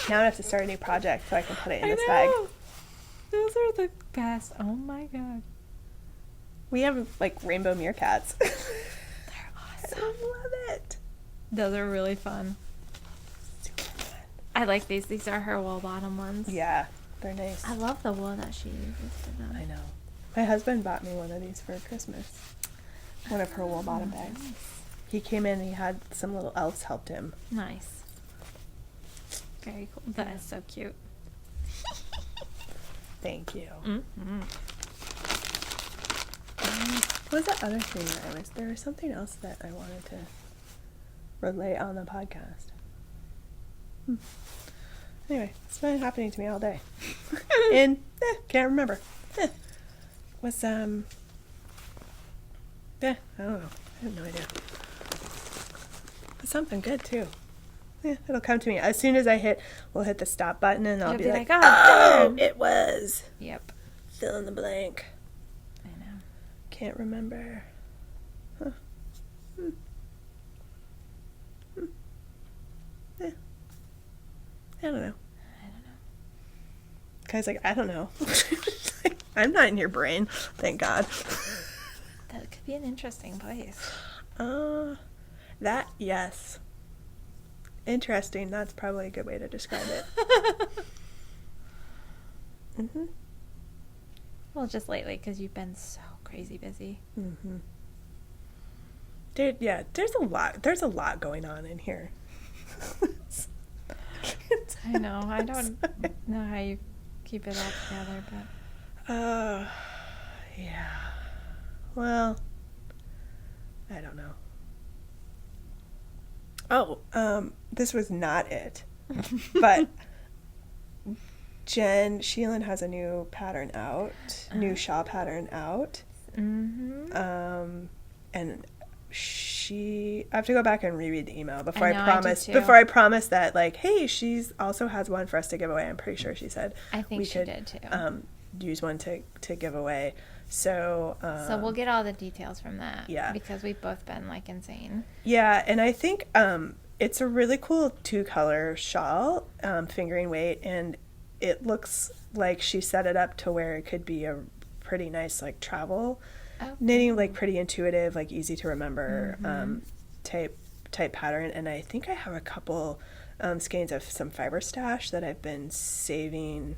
Now I have to start a new project so I can put it in this bag. Those are the best. Oh my god. We have like rainbow meerkats. They're awesome. I love it. Those are really fun. Super fun. I like these. These are her wool bottom ones. Yeah, they're nice. I love the wool that she uses for them. I know. My husband bought me one of these for Christmas. One of her wool bottom bags. Nice. He came in and he had some little elves helped him. Nice. Very cool. That is so cute. Thank you. Mm-hmm. What was that other thing that there was something else that I wanted to relay on the podcast. Anyway, it's been happening to me all day. And can't remember. Was I don't know. I have no idea. But something good too. Yeah, it'll come to me. As soon as we'll hit the stop button and I'll be like, oh, it was. Yep. Fill in the blank. I know. Can't remember. Huh. Yeah. I don't know. Guy's like, I don't know. I'm not in your brain. Thank God. be an interesting place. Yes. Interesting. That's probably a good way to describe it. Mm-hmm. Well, just lately, because you've been so crazy busy. Mm-hmm. Dude, yeah, there's a lot going on in here. I know. I don't know how you keep it all together, but... yeah. Well, I don't know. Oh, this was not it. But Sheelan has a new pattern out, new shawl pattern out. Mm-hmm. And I have to go back and reread the email before I promise that, like, hey, she's also has one for us to give away. I'm pretty sure she said I think she did too. Use one to give away. So we'll get all the details from that. Yeah. Because we've both been like insane. Yeah, and I think it's a really cool 2-color shawl, fingering weight, and it looks like she set it up to where it could be a pretty nice like travel knitting, like pretty intuitive, like easy to remember type pattern. And I think I have a couple skeins of some fiber stash that I've been saving.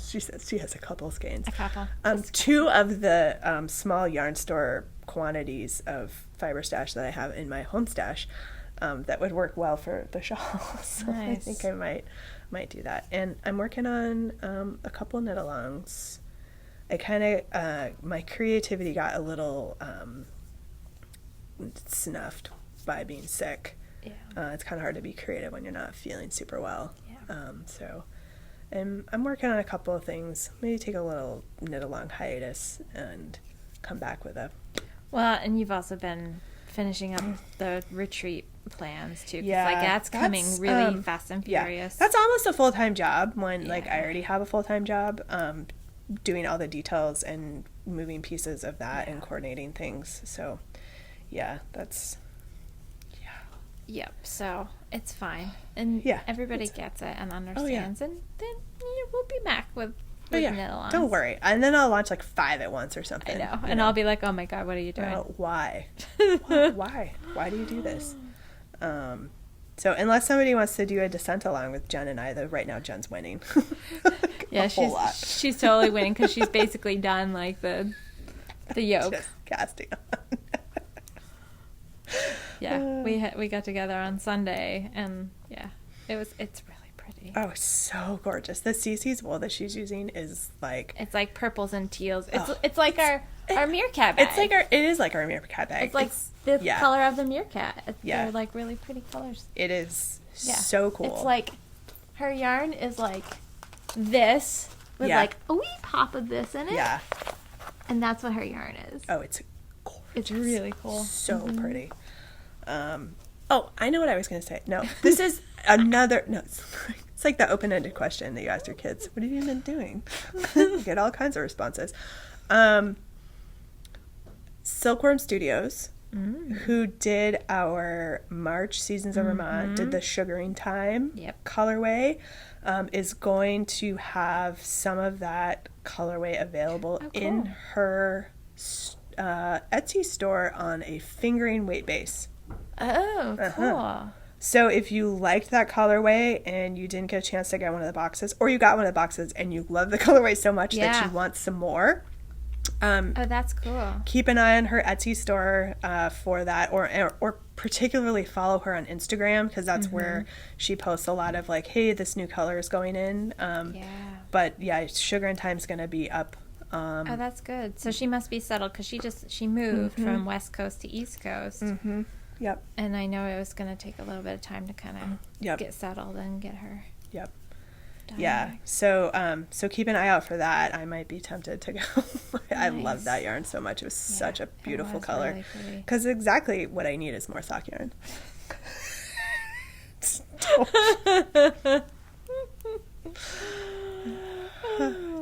She says she has a couple skeins. A couple. 2 of the small yarn store quantities of fiber stash that I have in my home stash that would work well for the shawl. So nice. I think I might do that. And I'm working on a couple knit alongs. I kind of my creativity got a little snuffed by being sick. Yeah. It's kind of hard to be creative when you're not feeling super well. Yeah. So I'm working on a couple of things. Maybe take a little knit along hiatus and come back with a... Well, and you've also been finishing up the retreat plans too. Yeah, like that's coming really fast and furious. Yeah, that's almost a full-time job when like I already have a full-time job, doing all the details and moving pieces of that and coordinating things. So yeah, that's Yep. So it's fine, and everybody gets it and understands, and then we'll be back with knit alongs. Don't worry, and then I'll launch like 5 at once or something. I know, and I'll be like, oh my god, what are you doing? Why? Why do you do this? So unless somebody wants to do a descent along with Jen and I, though right now Jen's winning. Yeah, she's totally winning because she's basically done like the yoke. Just casting on. Yeah, we got together on Sunday, and it's really pretty. Oh, so gorgeous. The CC's wool that she's using is like... It's like purples and teals. It's like our meerkat bag. It is like our meerkat bag. It's like the color of the meerkat. They're like really pretty colors. It is so cool. It's like her yarn is like this with like a wee pop of this in it. Yeah. And that's what her yarn is. Oh, it's gorgeous. It's really cool. So pretty. I know what I was going to say. No, this is another... No, it's like the open-ended question that you ask your kids. What have you been doing? You get all kinds of responses. Silkworm Studios, who did our March Seasons of Vermont, did the Sugaring Time colorway, is going to have some of that colorway available in her Etsy store on a fingering weight base. Oh, cool. So if you liked that colorway and you didn't get a chance to get one of the boxes, or you got one of the boxes and you love the colorway so much that you want some more, that's cool. Keep an eye on her Etsy store for that, or particularly follow her on Instagram, because that's where she posts a lot of like, hey, this new color is going in. But yeah, Sugar and Time's going to be up. Oh, that's good. So she must be settled, because she moved from West Coast to East Coast. Yep. And I know it was going to take a little bit of time to kind of get settled and get her. Yep. Yeah. So keep an eye out for that. I might be tempted to go. I love that yarn so much. It was such a beautiful color. Because exactly what I need is more sock yarn.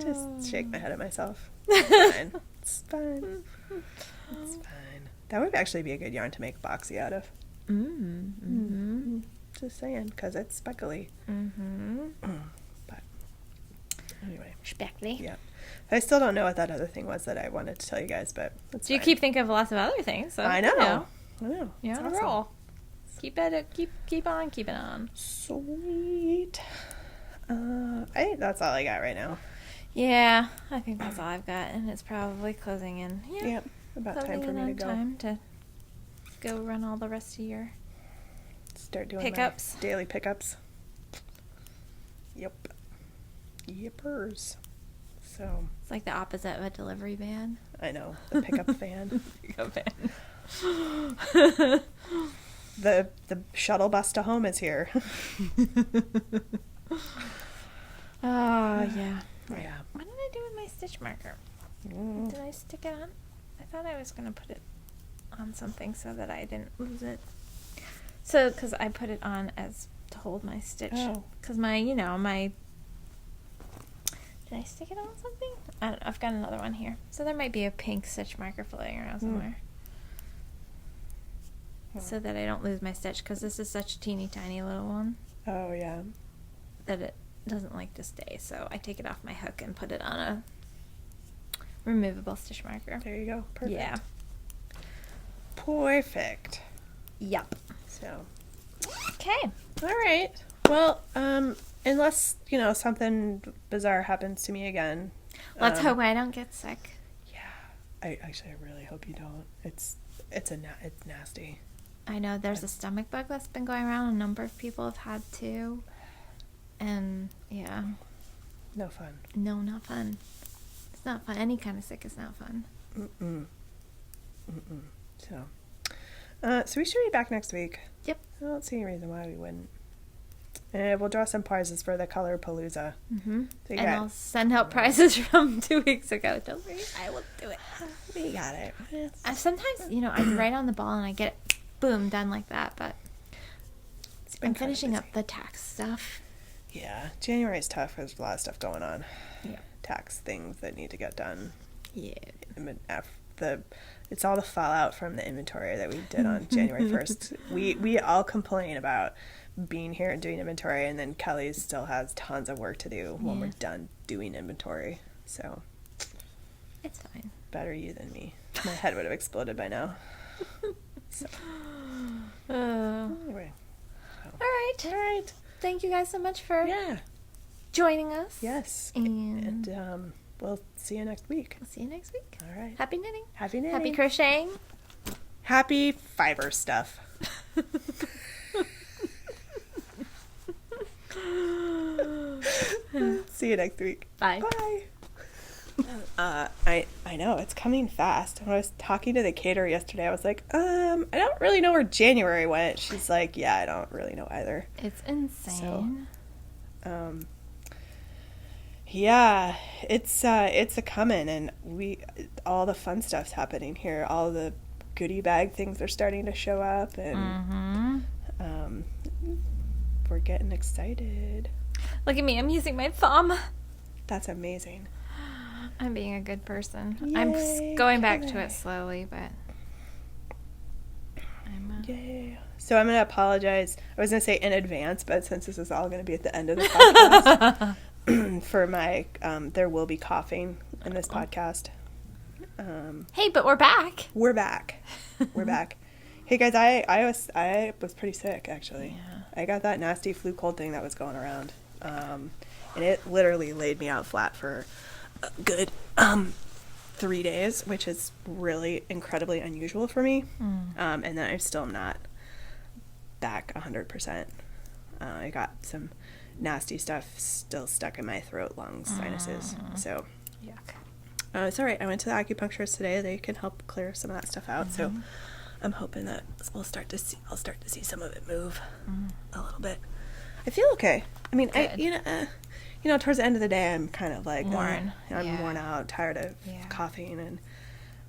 Just shake my head at myself. It's fine. It's fine. It's fine. That would actually be a good yarn to make boxy out of. Just saying, because it's speckly. But Anyway. Respectfully. Yeah. I still don't know what that other thing was that I wanted to tell you guys, but it's You fine. keep thinking of lots of other things. So, I know. You know, I know. you're It's on a awesome. roll. Keep on keeping on. Sweet. I think that's all I got right now. Yeah, I think that's all I've got, and it's probably closing in. Yeah, Yep. About closing time for in me to on go. time to go run all the rest of your Start doing pickups. my daily pickups. Yep. Yippers. So, It's like the opposite of a delivery van. I know. The pickup van. Pickup van. The shuttle bus to home is here. Oh, yeah. Yeah. What did I do with my stitch marker? Did I stick it on? I thought I was going to put it on something so that I didn't lose it. So, because I put it on as to hold my stitch. Oh. Because my... Did I stick it on something? I don't know. I've got another one here. So there might be a pink stitch marker floating around somewhere. So that I don't lose my stitch. Because this is such a teeny tiny little one Oh, yeah. that it doesn't like to stay. So I take it off my hook and put it on a removable stitch marker. There you go. Perfect. Yeah. Perfect. Yep. So, Okay. all right. Well, unless, something bizarre happens to me again. Let's hope I don't get sick. Yeah. I really hope you don't. It's nasty. I know there's a stomach bug that's been going around. A number of people have had too. And yeah. No fun. No, not fun. It's not fun. Any kind of sick is not fun. So we should be back next week. Yep. I don't see any reason why we wouldn't. And we'll draw some prizes for the Color Palooza. Mm-hmm. So And I'll send out prizes from 2 weeks ago. Don't worry. I will do it. We got it. Sometimes, I write on the ball and I get it, boom, done like that. But It's been I'm kinda finishing busy. up the tax stuff. Yeah, January's tough. There's a lot of stuff going on. Yeah. Tax things that need to get done. Yeah. It's all the fallout from the inventory that we did on January 1st. We all complain about being here and doing inventory, and then Kelly still has tons of work to do when we're done doing inventory. So It's fine. better you than me. My head would have exploded by now. So anyway. All right. Thank you guys so much for Yeah. joining us. Yes. And we'll see you next week. we'll see you next week. All right. Happy knitting. Happy knitting. Happy crocheting. Happy fiber stuff. See you next week. Bye. Bye. I know it's coming fast. When I was talking to the caterer yesterday, I was like, I don't really know where January went. She's like, yeah, I don't really know either. It's insane. Yeah, it's a coming, and all the fun stuff's happening here. All the goodie bag things are starting to show up, and we're getting excited. Look at me. I'm using my thumb. That's amazing. I'm being a good person. Yay, I'm going back to Kelly. it slowly, but I'm Yay. So I'm going to apologize. I was going to say in advance, but since this is all going to be at the end of the podcast, for my, there will be coughing in this podcast. Hey, but we're back. We're back. We're back. Hey guys, I was pretty sick actually. Yeah. I got that nasty flu cold thing that was going around. And it literally laid me out flat for a good 3 days, which is really incredibly unusual for me. And then I still am not back 100%. I got some nasty stuff still stuck in my throat, lungs, sinuses. So Yuck. it's all right. I went to the acupuncturist today. They can help clear some of that stuff out. So I'm hoping that I'll start to see some of it move a little bit. I feel okay. I mean, Good. Towards the end of the day, I'm kind of like Worn. I'm worn out, tired of coughing,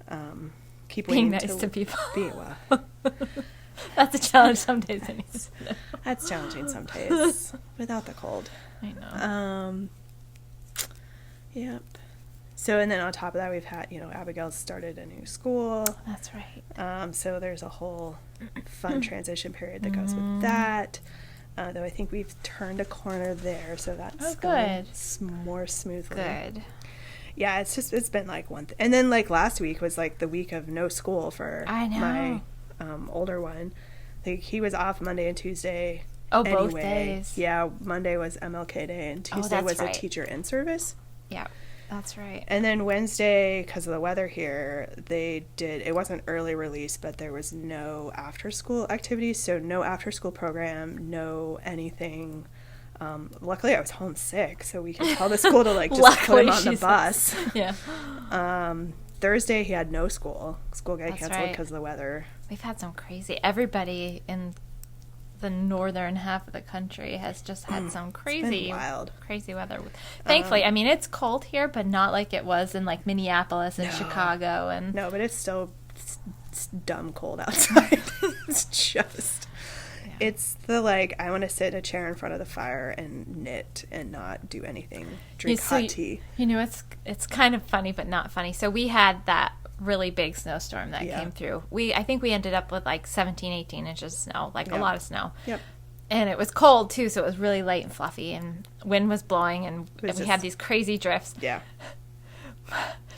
and keep Being waiting nice to people. Well, That's a challenge some days. that's challenging some days without the cold. I know. Yep. So, and then on top of that, we've had, Abigail's started a new school. That's right. So there's a whole fun transition period that goes with that. though I think we've turned a corner there, so that's good. More smoothly. Good. Yeah, it's been like and then like last week was like the week of no school for my older one. Like he was off Monday and Tuesday. Oh, anyway. both days. Yeah, Monday was MLK Day and Tuesday was a teacher in service. Yeah, that's right. And then Wednesday, because of the weather here, it wasn't early release, but there was no after school activities, so no after school program, no anything. Luckily I was homesick, so we could tell the school to like just put him on the bus. Yeah. Thursday he had no school. School got canceled right. because of the weather. We've had some everybody in the northern half of the country has just had some crazy weather. Thankfully, I mean, it's cold here, but not like it was in like Minneapolis and Chicago. And no, but it's still it's dumb cold outside. It's just... Yeah. It's the like, I want to sit in a chair in front of the fire and knit and not do anything. Drink hot tea. You know, it's kind of funny, but not funny. So we had that really big snowstorm that came through. I think we ended up with like 17, 18 inches of snow, like a lot of snow. Yep. And it was cold too, so it was really light and fluffy, and wind was blowing, and we had these crazy drifts. Yeah.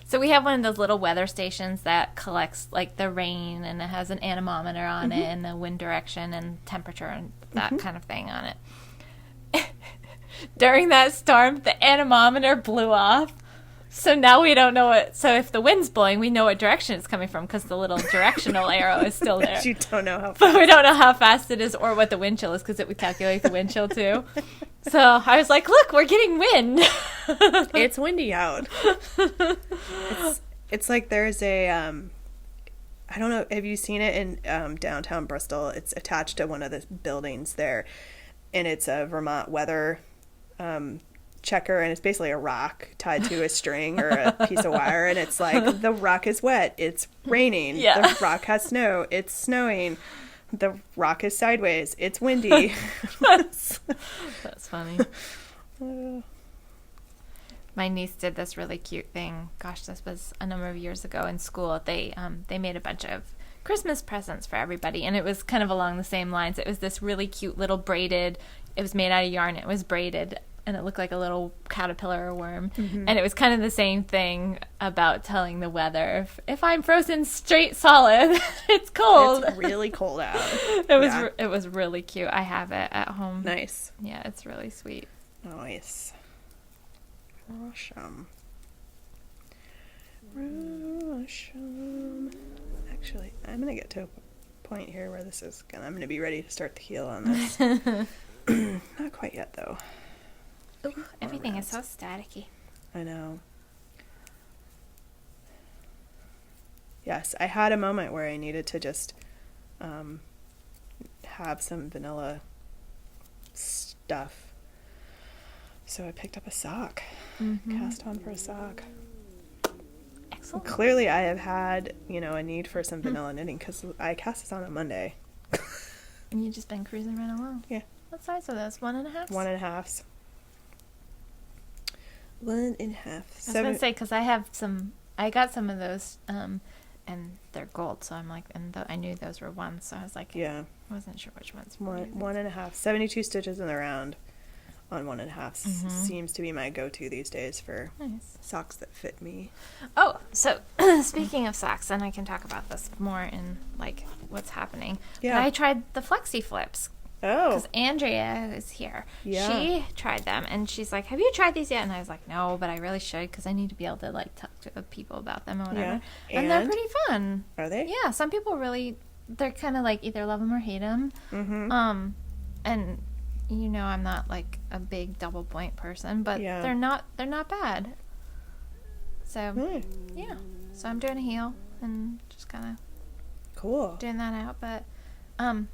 So we have one of those little weather stations that collects like the rain, and it has an anemometer on it, and the wind direction and temperature and that kind of thing on it. During that storm, the anemometer blew off. So now we don't know so if the wind's blowing, we know what direction it's coming from because the little directional arrow is still there. You don't know how fast. But we don't know how fast it is or what the wind chill is because it would calculate the wind chill too. So I was like, look, we're getting wind. It's windy out. It's like there's a, I don't know, have you seen it in downtown Bristol? It's attached to one of the buildings there, and it's a Vermont weather checker, and it's basically a rock tied to a string or a piece of wire, and it's like, the rock is wet, it's raining, the rock has snow, it's snowing, the rock is sideways, it's windy. That's funny. My niece did this really cute thing. Gosh, this was a number of years ago in school. They made a bunch of Christmas presents for everybody, and it was kind of along the same lines. It was this really cute little braided, it was made out of yarn, it was braided, and it looked like a little caterpillar or worm. And it was kind of the same thing about telling the weather. If I'm frozen straight solid, it's cold. It's really cold out. It was really cute. I have it at home. Nice. Yeah, it's really sweet. Nice. Awesome. Actually, I'm going to get to a point here where I'm going to be ready to start the heel on this. Not quite yet, though. Ooh, everything is so staticky. I know. Yes, I had a moment where I needed to just have some vanilla stuff. So I picked up a sock. Cast on for a sock. Excellent. Clearly I have had, a need for some vanilla knitting because I cast this on a Monday. And you've just been cruising right along. Yeah. What size are those? 1.5? 1.5. 1.5. I was going to say, because I got some of those, and they're gold, so I'm like, I knew those were ones, so I was like, I wasn't sure which ones. 1.5. 72 stitches in the round on 1.5 seems to be my go-to these days for socks that fit me. Oh, so speaking of socks, and I can talk about this more in, like, what's happening. Yeah. But I tried the Flexi Flips. Oh. Because Andrea is here. Yeah. She tried them, and she's like, have you tried these yet? And I was like, no, but I really should, because I need to be able to, like, talk to people about them or whatever. Yeah. And they're pretty fun. Are they? Yeah, some people really, they're kind of like either love them or hate them. And, I'm not, like, a big double point person, but they're not bad. So, yeah. So I'm doing a heel and just kind of doing that out, but... and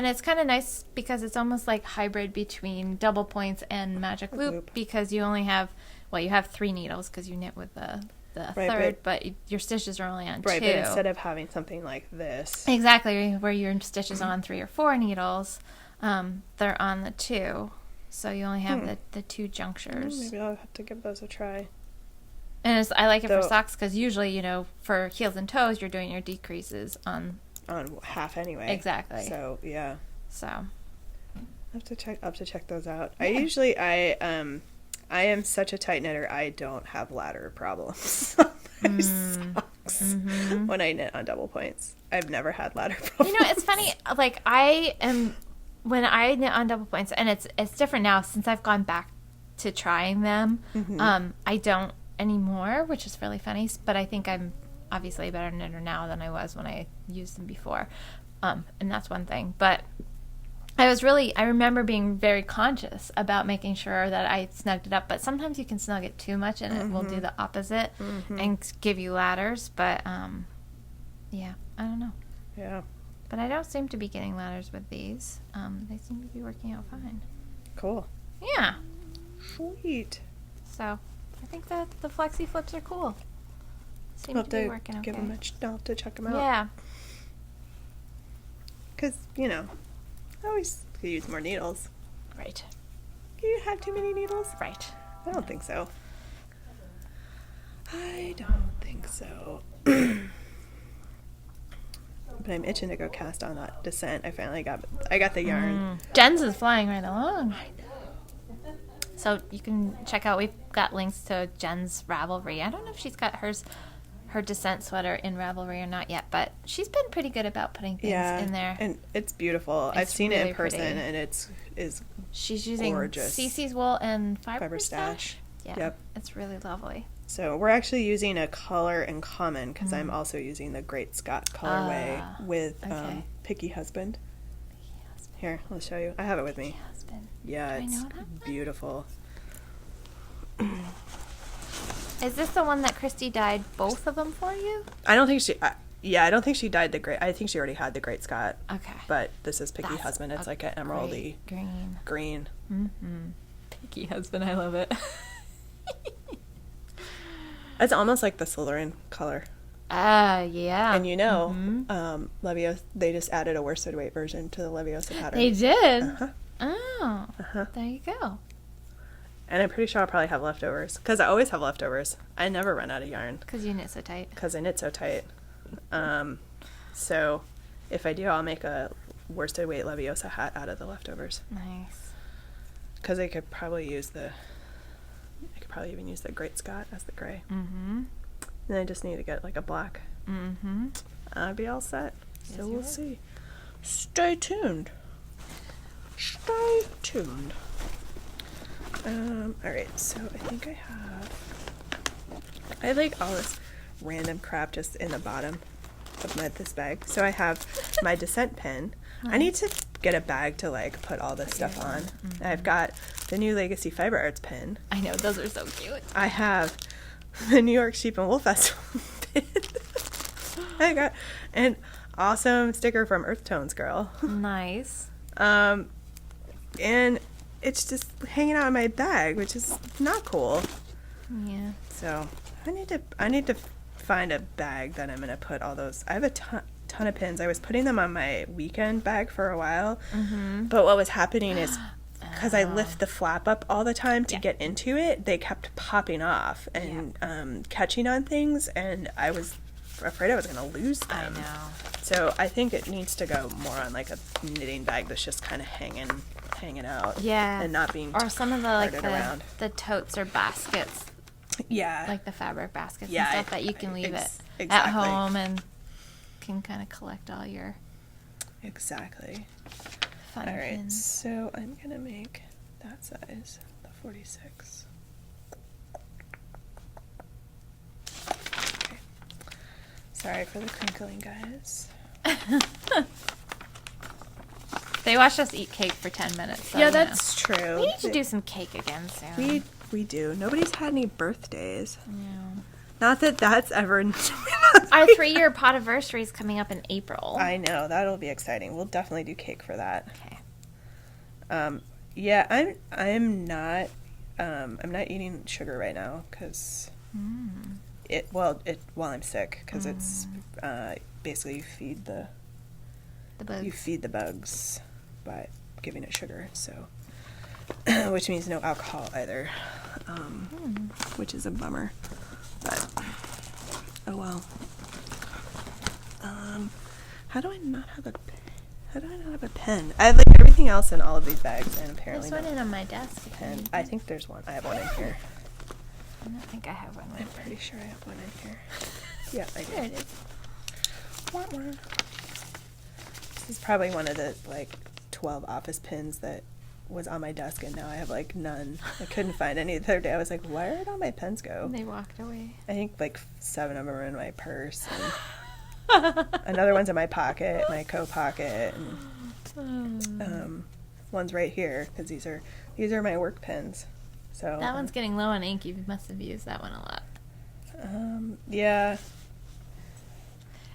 it's kind of nice because it's almost like hybrid between double points and magic loop because you only have, you have 3 needles because you knit with the third, but your stitches are only on 2. Right, but instead of having something like this. Exactly, where your stitches on 3 or 4 needles, they're on the 2. So you only have the 2 junctures. Maybe I'll have to give those a try. And I like it for socks because usually, for heels and toes, you're doing your decreases on half anyway. Exactly. So, yeah. So. I'll have to check those out. Yeah. I am such a tight knitter. I don't have ladder problems on my socks when I knit on double points. I've never had ladder problems. You know, it's funny. Like when I knit on double points, and it's different now since I've gone back to trying them. I don't anymore, which is really funny. But I think I'm obviously a better knitter now than I was when I used them before, and that's one thing. But I remember being very conscious about making sure that I snugged it up, but sometimes you can snug it too much and it will do the opposite and give you ladders, but yeah, I don't know. Yeah. But I don't seem to be getting ladders with these. They seem to be working out fine. Cool. Yeah. Sweet. So, I think that the flexi flips are cool. Seem I'll to be working okay. I'll have to check them out. Yeah. Because, you know, I always could use more needles. Right. Do you have too many needles? Right. I don't think so. I don't think so. But I'm itching to go cast on that Descent. I got the yarn. Jen's is flying right along. I know. So you can check out, we've got links to Jen's Ravelry. I don't know if she's got her Descent sweater in Ravelry or not yet, but she's been pretty good about putting things in there. And it's beautiful. I've seen it in person, and is she's using gorgeous. CC's wool and fiber stash. Yeah, yep. It's really lovely. So we're actually using a color in common because I'm also using the Great Scott colorway with Picky Husband. Here, I'll show you. I have it with me. Husband. Yeah, it's beautiful. Is this the one that Christy dyed both of them for you? I don't think she. I don't think she dyed the Great. I think she already had the Great Scott. Okay. But this is Picky Husband. It's like an emeraldy green. Mm-hmm. Picky Husband. I love it. It's almost like the Slytherin color. Yeah. And you know, Leviosa, they just added a worsted weight version to the Leviosa pattern. They did? Oh. There you go. And I'm pretty sure I'll probably have leftovers. Because I always have leftovers. I never run out of yarn. Because you knit so tight. Because I knit so tight. So if I do, I'll make a worsted weight Leviosa hat out of the leftovers. Nice. Because I could probably even use the Great Scott as the gray. Then I just need to get like a black. I'll be all set. Yes, So we'll see. Stay tuned. Stay tuned. Alright, so I think I have like all this random crap just in the bottom of this bag. So I have my Descent pin. I need to get a bag to like put all this stuff on. I've got the new Legacy Fiber Arts pin. I know, those are so cute. I have the New York Sheep and Wool Festival pin. I got an awesome sticker from Earth Tones Girl. Nice. And it's just hanging out in my bag, which is not cool. Yeah. So I need to find a bag that I'm gonna put all those. I have a ton of pins. I was putting them on my weekend bag for a while, but what was happening is because I lift the flap up all the time to get into it, they kept popping off and catching on things, and I was afraid I was gonna lose them. I know. So I think it needs to go more on like a knitting bag that's just kind of hanging out. Yeah. And not being or some of the like around. the totes or baskets. Yeah. Like the fabric baskets and Yeah, stuff that you can leave at exactly. home and can kind of collect all your Exactly. fun All right, pins. so I'm gonna make that size, the 46. Okay. Sorry for the crinkling, guys. They watched us eat cake for 10 minutes. So, Yeah, that's true. We need to do some cake again soon. We do. Nobody's had any birthdays. Yeah. Not that that's ever. Our 3-year podiversary is coming up in April. I know, that'll be exciting. We'll definitely do cake for that. Okay. Yeah, I'm not eating sugar right now because while I'm sick, because it's basically you feed the bugs by giving it sugar, so which means no alcohol either, which is a bummer, but oh well. How do I not have How do I not have a pen? I have like everything else in all of these bags, and apparently There's one not in on my desk. a pen. I think there's one. I have one in here. I don't think I have one. I'm pretty sure I have one in here. Yeah, I do. There it is. Wah, wah. This is probably one of the like 12 office pins that was on my desk, and now I have like none. I couldn't find any the other day. I was like, where did all my pens go? They walked away. I think like 7 of them are in my purse, and another one's in my pocket, my coat pocket, and one's right here because these are my work pens. So That one's getting low on ink. You must have used that one a lot. Yeah.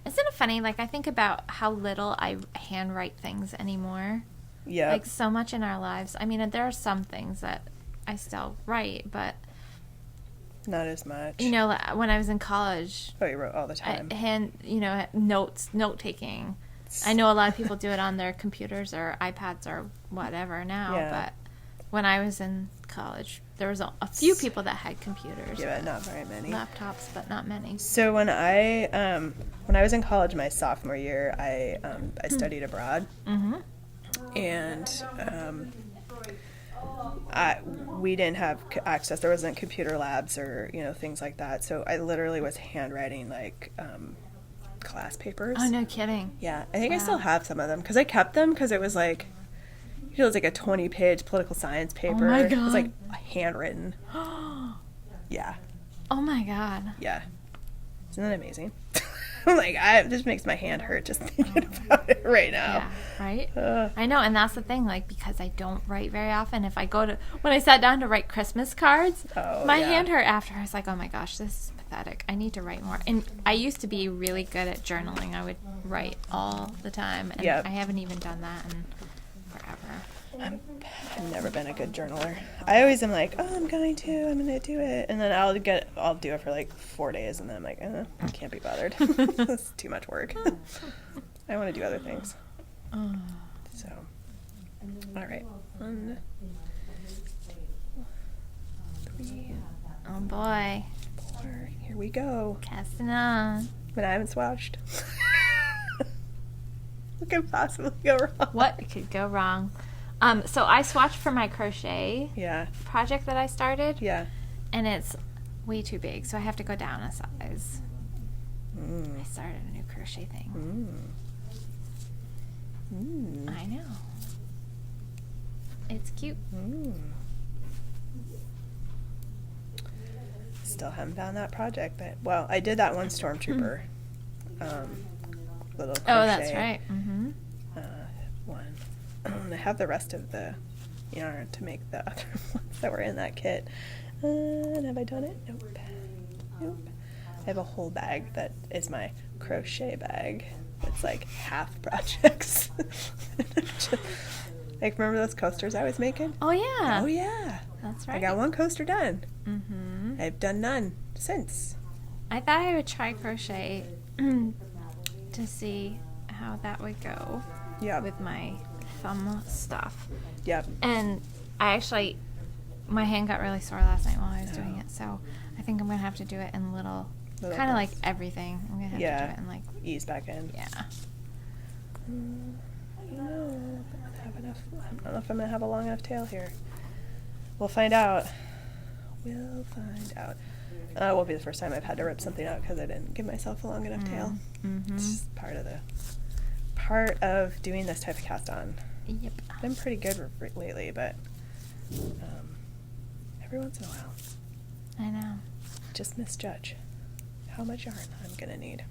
Isn't it funny? Like, I think about how little I handwrite things anymore. Yeah. Like, so much in our lives. I mean, there are some things that I still write, but, Not as much. you know, when I was in college, Oh, you wrote all the time. note taking. I know a lot of people do it on their computers or iPads or whatever now, Yeah. but when I was in college, there was a few people that had computers. Yeah, but not very many. Laptops, but not many. So when I was in college my sophomore year, I studied abroad, and we didn't have access. There wasn't computer labs or things like that. So I literally was handwriting like class papers. Oh, no kidding. Yeah, I think I Wow. still have some of them because I kept them because it was like. It was like a 20-page political science paper. my It was like God. handwritten. Yeah. Oh my God. Yeah. Isn't that amazing? Like, it just makes my hand hurt just thinking about it right now. Yeah, right? I know, and that's the thing, like, because I don't write very often, when I sat down to write Christmas cards, my hand hurt after. I was like, oh my gosh, this is pathetic. I need to write more. And I used to be really good at journaling. I would write all the time, and Yep. I haven't even done that in forever. I've never been a good journaler. I always am like, oh, I'm going to do it. And then I'll do it for like 4 days, and then I'm like, I can't be bothered. That's too much work. I want to do other things. So, all right. 1, 3, Oh boy. 4. Here we go. Casting on. But I haven't swatched. What could possibly go wrong? What could go wrong? So I swatched for my crochet Yeah. project that I started, Yeah. and it's way too big, so I have to go down a size. I started a new crochet thing. I know. It's cute. Still haven't found that project. Well, I did that one Stormtrooper. Little crochet. Oh, that's right. One. I have the rest of the yarn to make the other ones that were in that kit. And have I done it? Nope. I have a whole bag that is my crochet bag. It's like half projects. Like, remember those coasters I was making? Oh yeah. Oh, yeah. That's right. I got one coaster done. I've done none since. I thought I would try crochet to see how that would go with my thumb stuff. Yep. And my hand got really sore last night while I was doing it, so I think I'm going to have to do it in little kind of like everything. I'm going to have to do it in like... Ease back in. Yeah. I don't know if I'm going to have a long enough tail here. We'll find out. It won't be the first time I've had to rip something out because I didn't give myself a long enough tail. It's just part of doing this type of cast on. Yep. I've been pretty good lately, but every once in a while, I know. just misjudge how much yarn I'm gonna need.